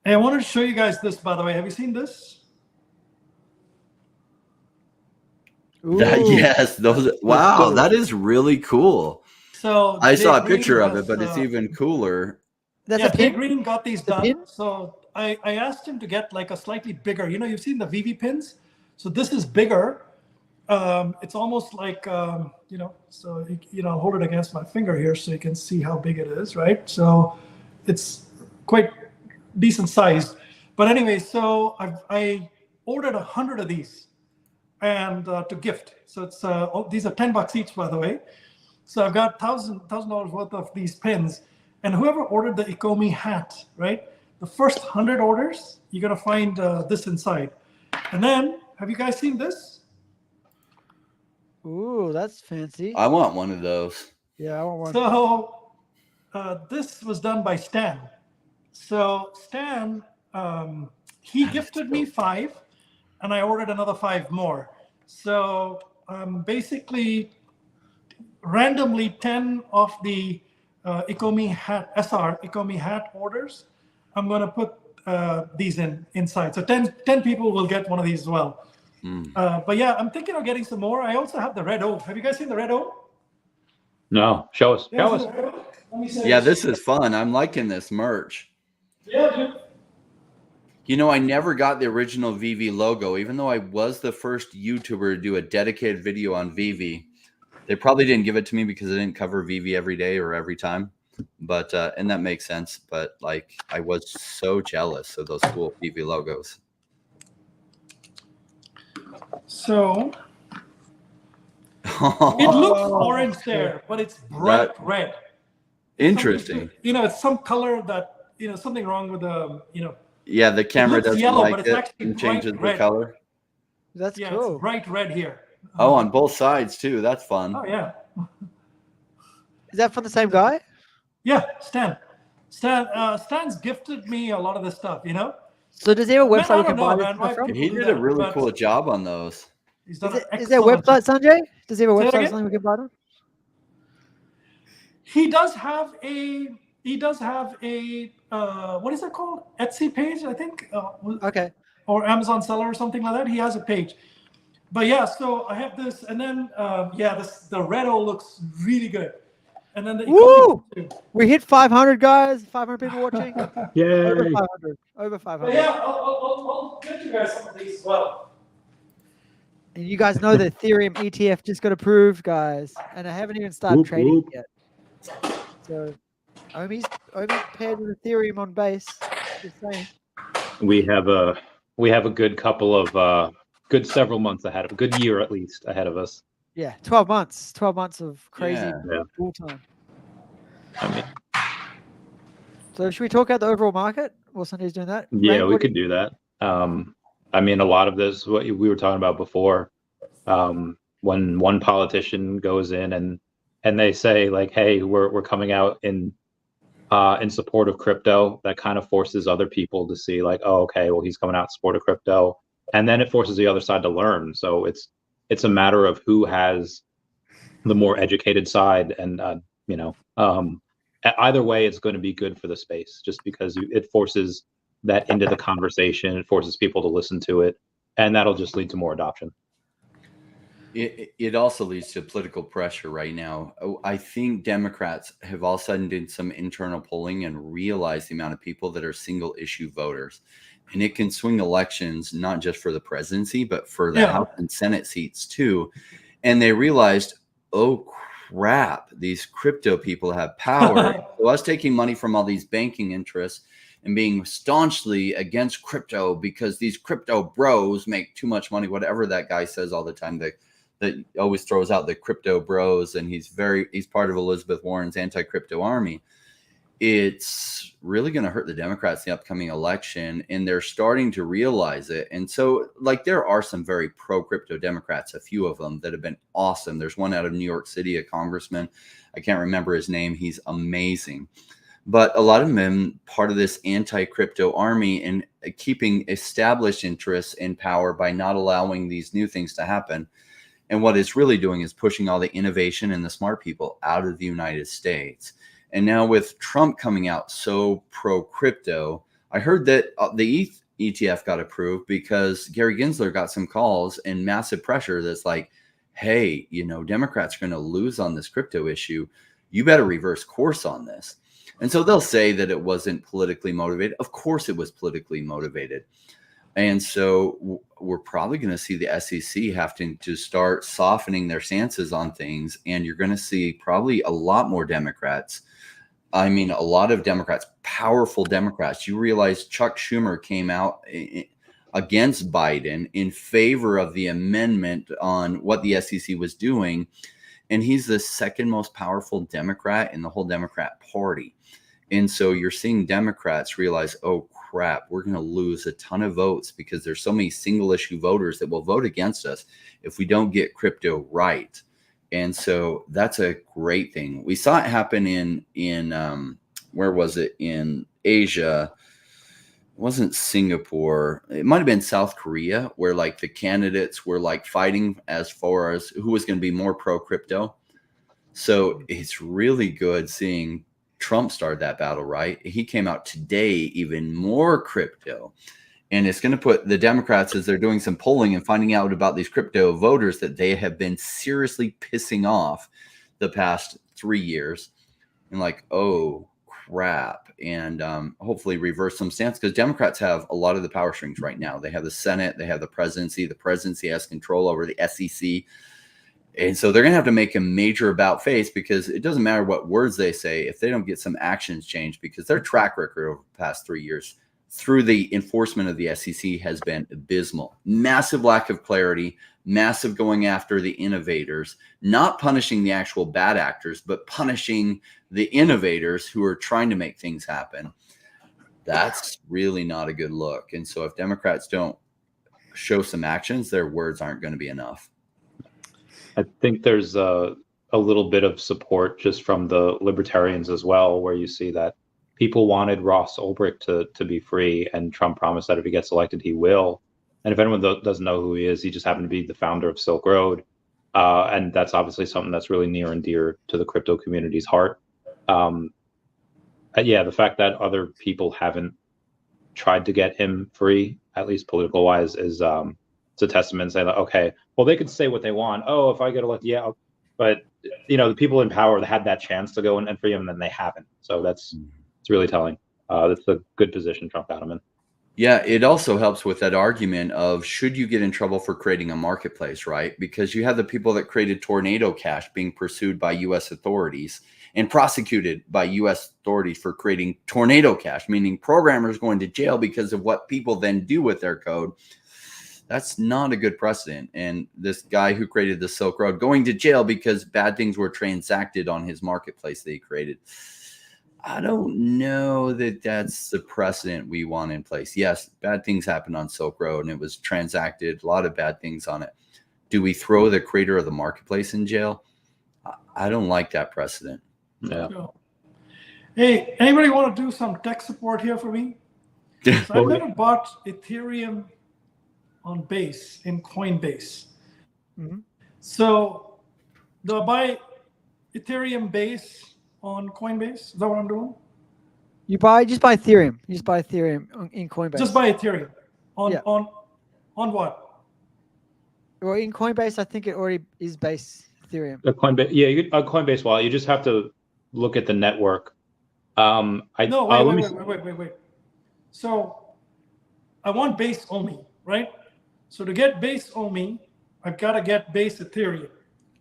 Hey, I wanted to show you guys this, by the way. Have you seen this? Yes, those. Wow, that is really cool. So I saw a Green picture of was, it, but it's even cooler. That's yeah, a Jay pin? Green got these The done. pin? So I asked him to get like a slightly bigger. You know, you've seen the VeVe pins. So this is bigger. It's almost like you know. So you know, I'll hold it against my finger here so you can see how big it is, right? So it's quite decent sized. But anyway, so I ordered 100 of these and to gift. So it's these are $10 each, by the way. So I've got $1,000 worth of these pins, and whoever ordered the Ecomi hat, right? The first 100 orders, you're gonna find this inside. And then, have you guys seen this? Ooh, that's fancy. I want one of those. Yeah, I want one. So this was done by Stan. So Stan, he gifted me 5, and I ordered another 5 more. So basically, randomly 10 of the Ecomi hat orders, I'm going to put these inside. So 10 people will get one of these as well. But yeah, I'm thinking of getting some more. I also have the red O. Have you guys seen the red O? No, show us. Show us. Let me say Yeah, this is fun. I'm liking this merch. Yeah, dude. You know, I never got the original VeVe logo, even though I was the first YouTuber to do a dedicated video on VeVe. They probably didn't give it to me because I didn't cover VeVe every day or every time. But, and that makes sense. But like, I was so jealous of those cool VeVe logos. So it looks orange there, but it's bright red. Interesting. You know, it's some color that, you know, something wrong with the, you know. Yeah, the camera doesn't yellow, like but it's it actually and changes bright the red. color. That's Yeah, cool. it's bright red here. Oh, on both sides too. That's fun. Oh yeah. Is that from the same guy? Yeah, Stan's gifted me a lot of this stuff, you know. So does he have a website I we can don't know, buy this man. stuff Why from? people He do did that, a really but cool job on those. he's done Is an there a excellent website, Sanjay? Does he have a Say that website or again? something we can buy them? He does have a what is it called? Etsy page, I think. Okay. Or Amazon seller or something like that. He has a page. But yeah, so I have this, and then the Redo looks really good. And then the Woo! Ecomi too. We hit 500 guys. 500 people watching. Over Yay! 500. Over 500. But yeah, I'll get you guys some of these as well. And you guys know the Ethereum ETF just got approved, guys, and I haven't even started Whoop, trading whoop. yet. So, OMI's paired with Ethereum on Base. Just saying. We have a good couple of good several months ahead of a good year at least ahead of us. Yeah, 12 months. 12 months of crazy Yeah. bull time. I mean, So, should we talk about the overall market? Well, Sunday's doing that. yeah, Rank, we what could do that. I mean, a lot of this, what we were talking about before, when one politician goes in and they say like, "Hey, we're coming out in support of crypto," that kind of forces other people to see like, "Oh, okay, well, he's coming out in support of crypto," and then it forces the other side to learn. So it's a matter of who has the more educated side, and either way, it's going to be good for the space, just because it forces that into the conversation. It forces people to listen to it, and that'll just lead to more adoption. It also leads to political pressure right now. I think Democrats have all of a sudden did some internal polling and realized the amount of people that are single issue voters. And it can swing elections, not just for the presidency, but for the House and Senate seats too. And they realized, oh crap, these crypto people have power. So us taking money from all these banking interests and being staunchly against crypto because these crypto bros make too much money, whatever that guy says all the time, that always throws out the crypto bros, and he's part of Elizabeth Warren's anti-crypto army. It's really going to hurt the Democrats in the upcoming election, and they're starting to realize it. And so, like, there are some very pro-crypto Democrats, a few of them that have been awesome. There's one out of New York City, a congressman. I can't remember his name. He's amazing. But a lot of them part of this anti-crypto army and keeping established interests in power by not allowing these new things to happen. And what it's really doing is pushing all the innovation and the smart people out of the United States. And now with Trump coming out so pro-crypto, I heard that the ETH ETF got approved because Gary Gensler got some calls and massive pressure that's like, hey, Democrats are going to lose on this crypto issue. You better reverse course on this. And so they'll say that it wasn't politically motivated. Of course it was politically motivated. And so we're probably going to see the SEC having to start softening their stances on things. And you're going to see probably a lot more Democrats. I mean, a lot of Democrats, powerful Democrats. You realize Chuck Schumer came out against Biden in favor of the amendment on what the SEC was doing. And he's the second most powerful Democrat in the whole Democrat Party. And so you're seeing Democrats realize, oh, crap, we're going to lose a ton of votes because there's so many single issue voters that will vote against us if we don't get crypto right. And so that's a great thing. We saw it happen in where was it? In Asia. It wasn't Singapore. It might have been South Korea, where like the candidates were like fighting as far as who was going to be more pro crypto. So it's really good seeing Trump started that battle, right? He came out today even more crypto. And it's going to put the Democrats, as they're doing some polling and finding out about these crypto voters that they have been seriously pissing off the past 3 years, and like, oh, crap. And hopefully reverse some stance, because Democrats have a lot of the power strings right now. They have the Senate, they have the presidency. The presidency has control over the SEC. And so they're going to have to make a major about face, because it doesn't matter what words they say if they don't get some actions changed, because their track record over the past 3 years through the enforcement of the SEC has been abysmal. Massive lack of clarity, massive going after the innovators, not punishing the actual bad actors, but punishing the innovators who are trying to make things happen. That's really not a good look. And so if Democrats don't show some actions, their words aren't going to be enough. I think there's a little bit of support just from the libertarians as well, where you see that people wanted Ross Ulbricht to be free, and Trump promised that if he gets elected, he will. And if anyone doesn't know who he is, he just happened to be the founder of Silk Road. And that's obviously something that's really near and dear to the crypto community's heart. Yeah, the fact that other people haven't tried to get him free, at least political wise, is it's a testament saying that, okay, well, they could say what they want. Oh, if I get elected, yeah. But, the people in power that had that chance to go and free him, and then they haven't. So it's really telling. That's a good position Trump got him in. Yeah, it also helps with that argument of should you get in trouble for creating a marketplace, right? Because you have the people that created Tornado Cash being pursued by U.S. authorities and prosecuted by U.S. authorities for creating Tornado Cash, meaning programmers going to jail because of what people then do with their code. That's not a good precedent. And this guy who created the Silk Road going to jail because bad things were transacted on his marketplace that he created. I don't know that that's the precedent we want in place. Yes, bad things happened on Silk Road and it was transacted, a lot of bad things on it. Do we throw the creator of the marketplace in jail? I don't like that precedent. Yeah. Hey, anybody want to do some tech support here for me? So I've never bought Ethereum on Base, in Coinbase. So do I buy Ethereum Base on Coinbase? Is that what I'm doing? Just buy Ethereum. You just buy Ethereum in Coinbase. Just buy Ethereum on what? Well, in Coinbase, I think it already is base Ethereum. A Coinbase, yeah, a Coinbase wallet. You just have to look at the network. Wait. So I want Base only, right? So to get Base only, I've got to get Base Ethereum.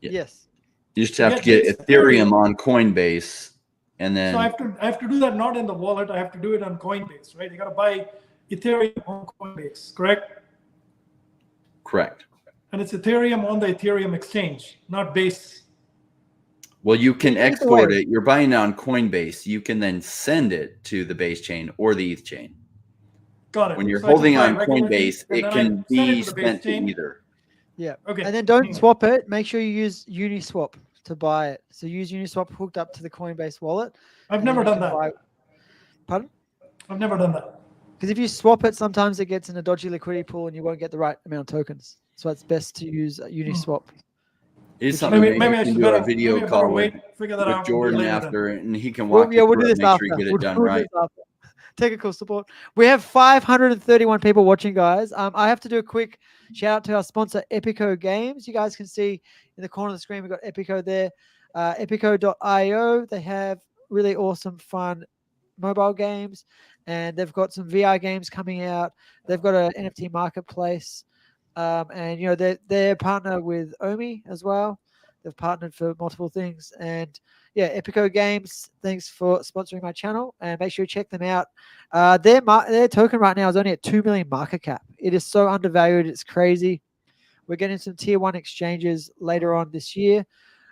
Yes. You just have to get Ethereum on Coinbase, and then so I have to do that not in the wallet. I have to do it on Coinbase, right? You got to buy Ethereum on Coinbase, correct? Correct. And it's Ethereum on the Ethereum exchange, not Base. Well, you can export it. You're buying it on Coinbase. You can then send it to the Base chain or the ETH chain. Got it. When you're holding on Coinbase, it can be sent to either. Yeah. Okay. And then don't swap it. Make sure you use Uniswap to buy it. So use Uniswap hooked up to the Coinbase wallet. I've never done that. Pardon? I've never done that. Because if you swap it, sometimes it gets in a dodgy liquidity pool and you won't get the right amount of tokens. So it's best to use Uniswap. It's something maybe I can should do a video call with figure that out Jordan after, and he can walk we'll you do through it, this make after. sure you get it done right. Technical support. We have 531 people watching, guys. I have to do a quick shout out to our sponsor, Epico Games. You guys can see in the corner of the screen, we've got Epico there. Epico.io. They have really awesome, fun mobile games, and they've got some VR games coming out. They've got an NFT marketplace, and they're partner with OMI as well. They've partnered for multiple things, and yeah, Epico Games, thanks for sponsoring my channel, and make sure you check them out. Their token right now is only at 2 million market cap. It is so undervalued, it's crazy. We're getting some tier 1 exchanges later on this year.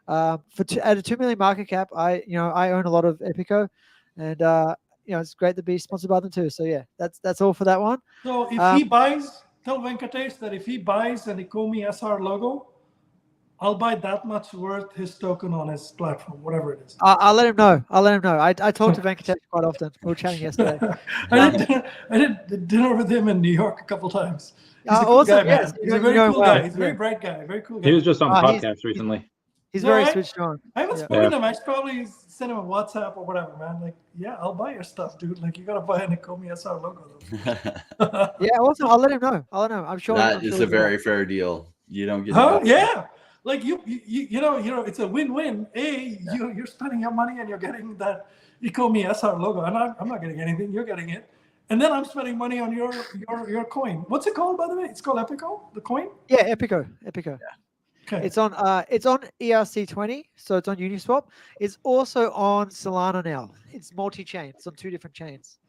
At a 2 million market cap, I own a lot of Epico, and it's great to be sponsored by them too. So yeah, that's all for that one. So if he buys, tell Venkatesh that if he buys an Ecomi SR logo, I'll buy that much worth his token on his platform, whatever it is. I'll let him know. I talk to Venkatesh quite often. We were chatting yesterday. I did dinner with him in New York a couple times. He's a cool awesome. guy, man. Yes. He's a very cool guy. He's a very bright guy, very cool guy. He was just on podcast recently. He's very switched on. I haven't spoken to him. I should probably send him a WhatsApp or whatever, man. Like, yeah, I'll buy your stuff, dude. Like, you gotta buy an Ecomi SR logo, though. Yeah, also, I'll let him know. I'm sure That is a very fair deal. You don't get. Yeah. Like you know, it's a win-win. You're spending your money and you're getting that Ecomi SR logo, and I'm not getting anything. You're getting it, and then I'm spending money on your coin. What's it called, by the way? It's called Epico, the coin. Yeah, Epico. Yeah. Okay. It's on ERC20, so it's on Uniswap. It's also on Solana now. It's multi-chain. It's on 2 different chains.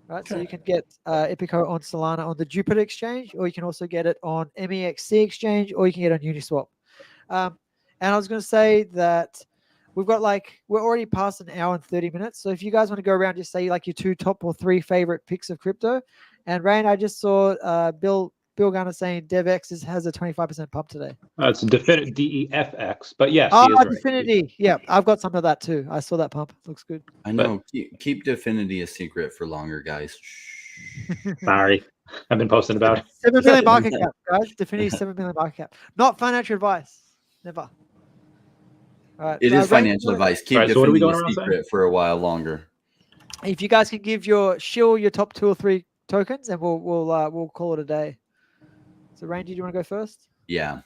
Right, okay. So you can get Epico on Solana on the Jupiter exchange, or you can also get it on MEXC exchange, or you can get it on Uniswap. And I was going to say that we're already past an hour and 30 minutes. So if you guys want to go around, just say like your 2 top or 3 favorite picks of crypto. And Rain, I just saw Bill Gunner saying DevX has a 25% pump today. It's DEFX, but yes. Oh, he is right. Definity. Yeah, I've got some of that too. I saw that pump. Looks good. I know. Keep Definity a secret for longer, guys. Sorry. I've been posting about it. 7 million market cap, guys. Definity 7 million market cap. Not financial advice. Never. All right. It is Ray, financial advice. Keep All right, so what are we defending going the around secret for a while longer. if you guys can give your top 2 or 3 tokens, and we'll call it a day. So, Randy, do you want to go first? Yeah.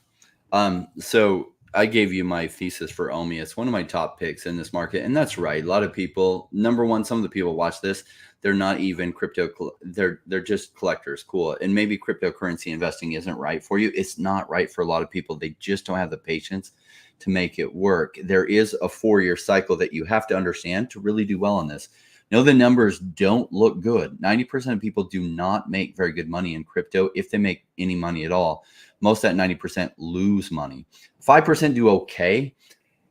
So I gave you my thesis for OMI. It's one of my top picks in this market, and that's right. A lot of people, number one, some of the people watch this, they're not even crypto. They're just collectors. Cool. And maybe cryptocurrency investing isn't right for you. It's not right for a lot of people. They just don't have the patience to make it work. There is a 4-year cycle that you have to understand to really do well on this. No, the numbers don't look good. 90% of people do not make very good money in crypto, if they make any money at all. Most of that 90% lose money. 5% do okay.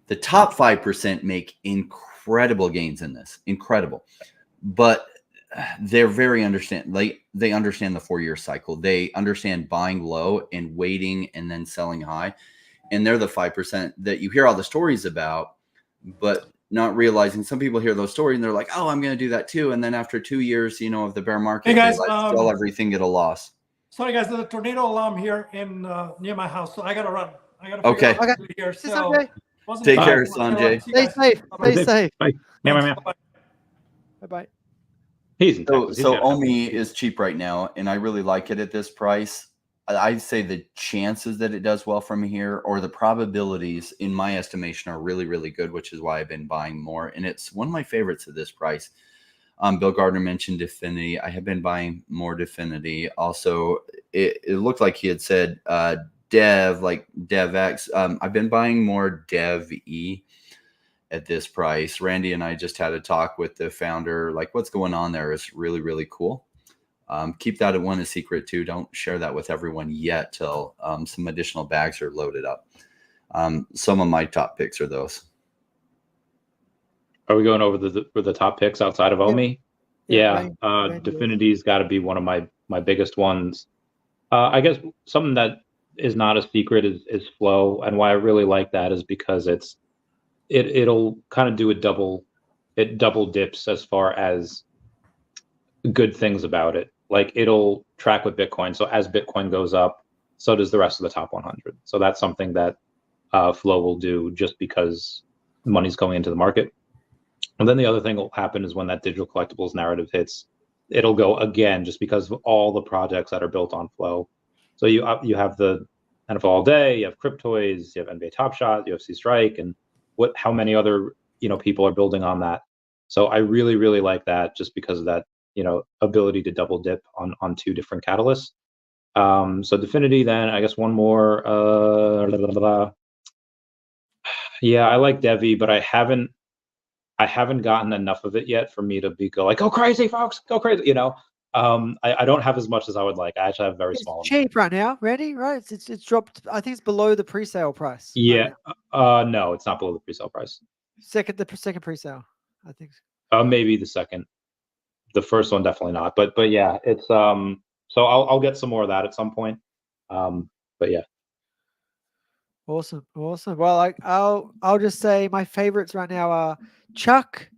The top 5% make incredible gains in this. Incredible. But they're very they understand the 4-year cycle. They understand buying low and waiting and then selling high. And they're the 5% that you hear all the stories about, but not realizing some people hear those stories and they're like, oh, I'm going to do that too. And then after 2 years, of the bear market, Hey guys, sell everything at a loss. Sorry guys, there's a tornado alarm here in near my house, so I gotta run. I gotta Okay. figure out what to do here. This So Sanjay. Take care, I gotta run. Sanjay. See you Stay guys. safe. Bye-bye. Stay safe. Bye. Thanks. Meow. Bye-bye. Bye-bye. He's in So Texas. He's got OMI is cheap right now, and I really like it at this price. I'd say the chances that it does well from here, or the probabilities, in my estimation, are really, really good, which is why I've been buying more. And it's one of my favorites at this price. Bill Gardner mentioned Definity. I have been buying more Definity. Also, it looked like he had said Dev, like DevX. I've been buying more DevE at this price. Randy and I just had a talk with the founder. Like, what's going on there is really, really cool. Keep that a secret too. Don't share that with everyone yet till some additional bags are loaded up. Some of my top picks are those. Are we going over the top picks outside of OMI? Yeah, Definity's got to be one of my biggest ones. I guess something that is not a secret is Flow, and why I really like that is because it'll kind of do it double dips as far as good things about it. Like, it'll track with Bitcoin, so as Bitcoin goes up, so does the rest of the top 100. So that's something that Flow will do just because money's going into the market. And then the other thing will happen is when that digital collectibles narrative hits, it'll go again just because of all the projects that are built on Flow. So you have the NFL All Day, you have Cryptoys, you have NBA Top Shot, UFC Strike, and how many other people are building on that. So I really, really like that just because of that ability to double dip on 2 different catalysts. So Definity, then I guess one more. Yeah, I like Devi, but I haven't gotten enough of it yet for me to go like, go crazy, folks, go crazy. I don't have as much as I would like. I actually have very small. It's cheap right now. Ready? Right? It's dropped. I think it's below the pre-sale price. Yeah. Right, no, it's not below the pre-sale price. The second pre-sale, I think. Maybe the second. The first one definitely not. But yeah, it's So I'll get some more of that at some point. But yeah. Awesome. Well, I'll just say my favorites right now are Chuck,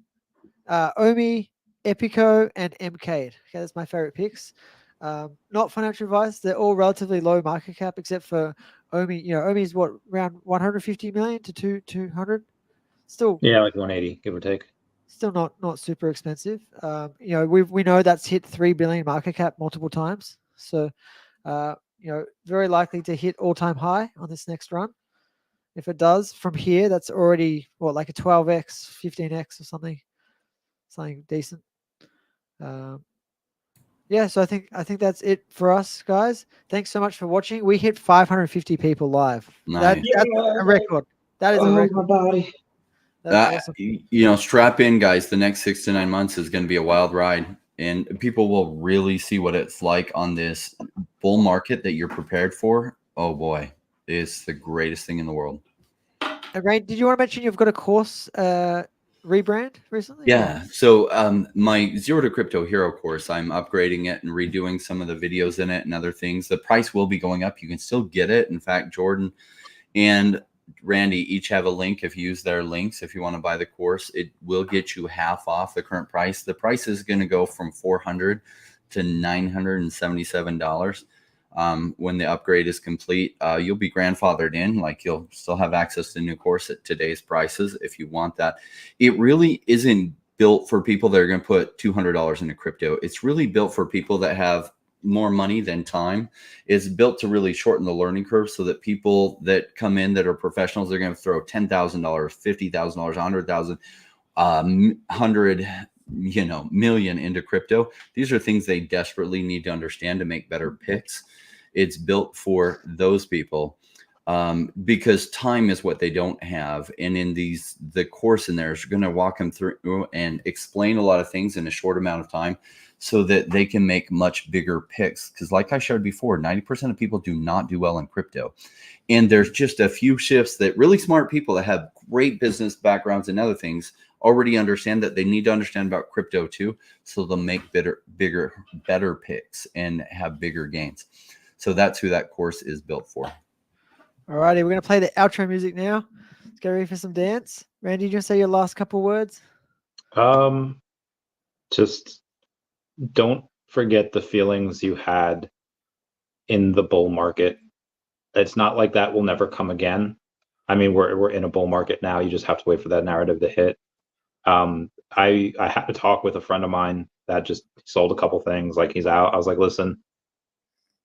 OMI, Epico, and MK. Okay, that's my favorite picks. Not financial advice. They're all relatively low market cap, except for OMI. OMI is what, around 150 million to 200. Still, yeah, like 180, give or take. Still not super expensive. We know that's hit 3 billion market cap multiple times. So, very likely to hit all-time high on this next run. If it does, from here, that's already like a 12x, 15x or something decent. So I think that's it for us, guys. Thanks so much for watching. We hit 550 people live. Nice. That's a record. That is a record. My body. That's awesome. Strap in, guys. The next 6 to 9 months is going to be a wild ride, and people will really see what it's like on this bull market that you're prepared for. Oh boy, it's the greatest thing in the world. Ray, did you want to mention you've got a course rebrand recently? Yeah. So my Zero to Crypto Hero course, I'm upgrading it and redoing some of the videos in it and other things. The price will be going up. You can still get it. In fact, Jordan and Randy each have a link. If you use their links, if you want to buy the course, it will get you half off the current price. The price is going to go from $400 to $977. when the upgrade is complete, you'll be grandfathered in. Like, you'll still have access to new course at today's prices if you want that. It really isn't built for people that are going to put $200 into crypto. It's really built for people that have more money than time. It's built to really shorten the learning curve, so that people that come in that are professionals, they're going to throw $10,000, $50,000, $100,000, 100, million into crypto. These are things they desperately need to understand to make better picks. It's built for those people, because time is what they don't have. And in the course in there is going to walk them through and explain a lot of things in a short amount of time, so that they can make much bigger picks. Because like I showed before, 90% of people do not do well in crypto. And there's just a few shifts that really smart people that have great business backgrounds and other things already understand that they need to understand about crypto too. So they'll make better picks and have bigger gains. So that's who that course is built for. Alrighty, we're going to play the outro music now. Let's get ready for some dance. Randy, you just say your last couple words? Just don't forget the feelings you had in the bull market. It's not like that will never come again. I mean, we're in a bull market now. You just have to wait for that narrative to hit. I had to talk with a friend of mine that just sold a couple things. Like, he's out. I was like, listen,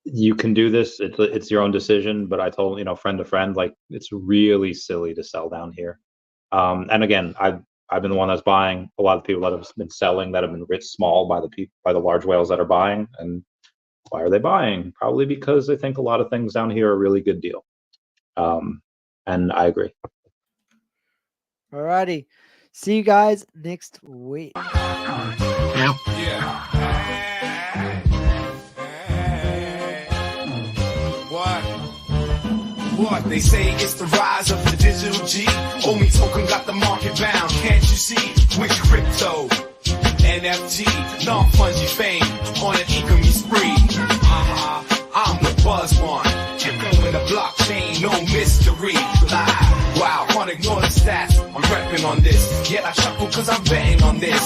you can do this. It's your own decision. But I told, friend to friend, like, it's really silly to sell down here. And again, I've been the one that's buying. A lot of people that have been selling, that have been rich small by the large whales that are buying. And why are they buying? Probably because they think a lot of things down here are a really good deal. And I agree. Alrighty. See you guys next week. What they say, it's the rise of the digital G. OMI token got the market bound, can't you see? With crypto, NFT, non-fungy fame on an Ecomi spree. I'm the buzz one, Ecomi the blockchain, no mystery. Live, wow, can't ignore the stats. I'm repping on this, yet I chuckle cause I'm betting on this.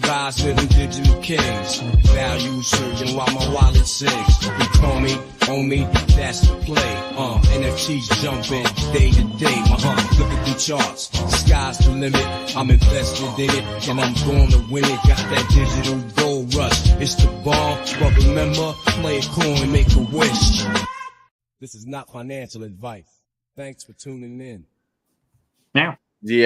Rise with them digital kings. Value surging while my wallet sings. Ecomi, OMI, that's the play. NFTs jumping day to day. Look at the charts. Sky's the limit. I'm invested in it and I'm going to win it. Got that digital gold rush. It's the bomb, but remember, play a coin, make a wish. This is not financial advice. Thanks for tuning in. Now. Yeah.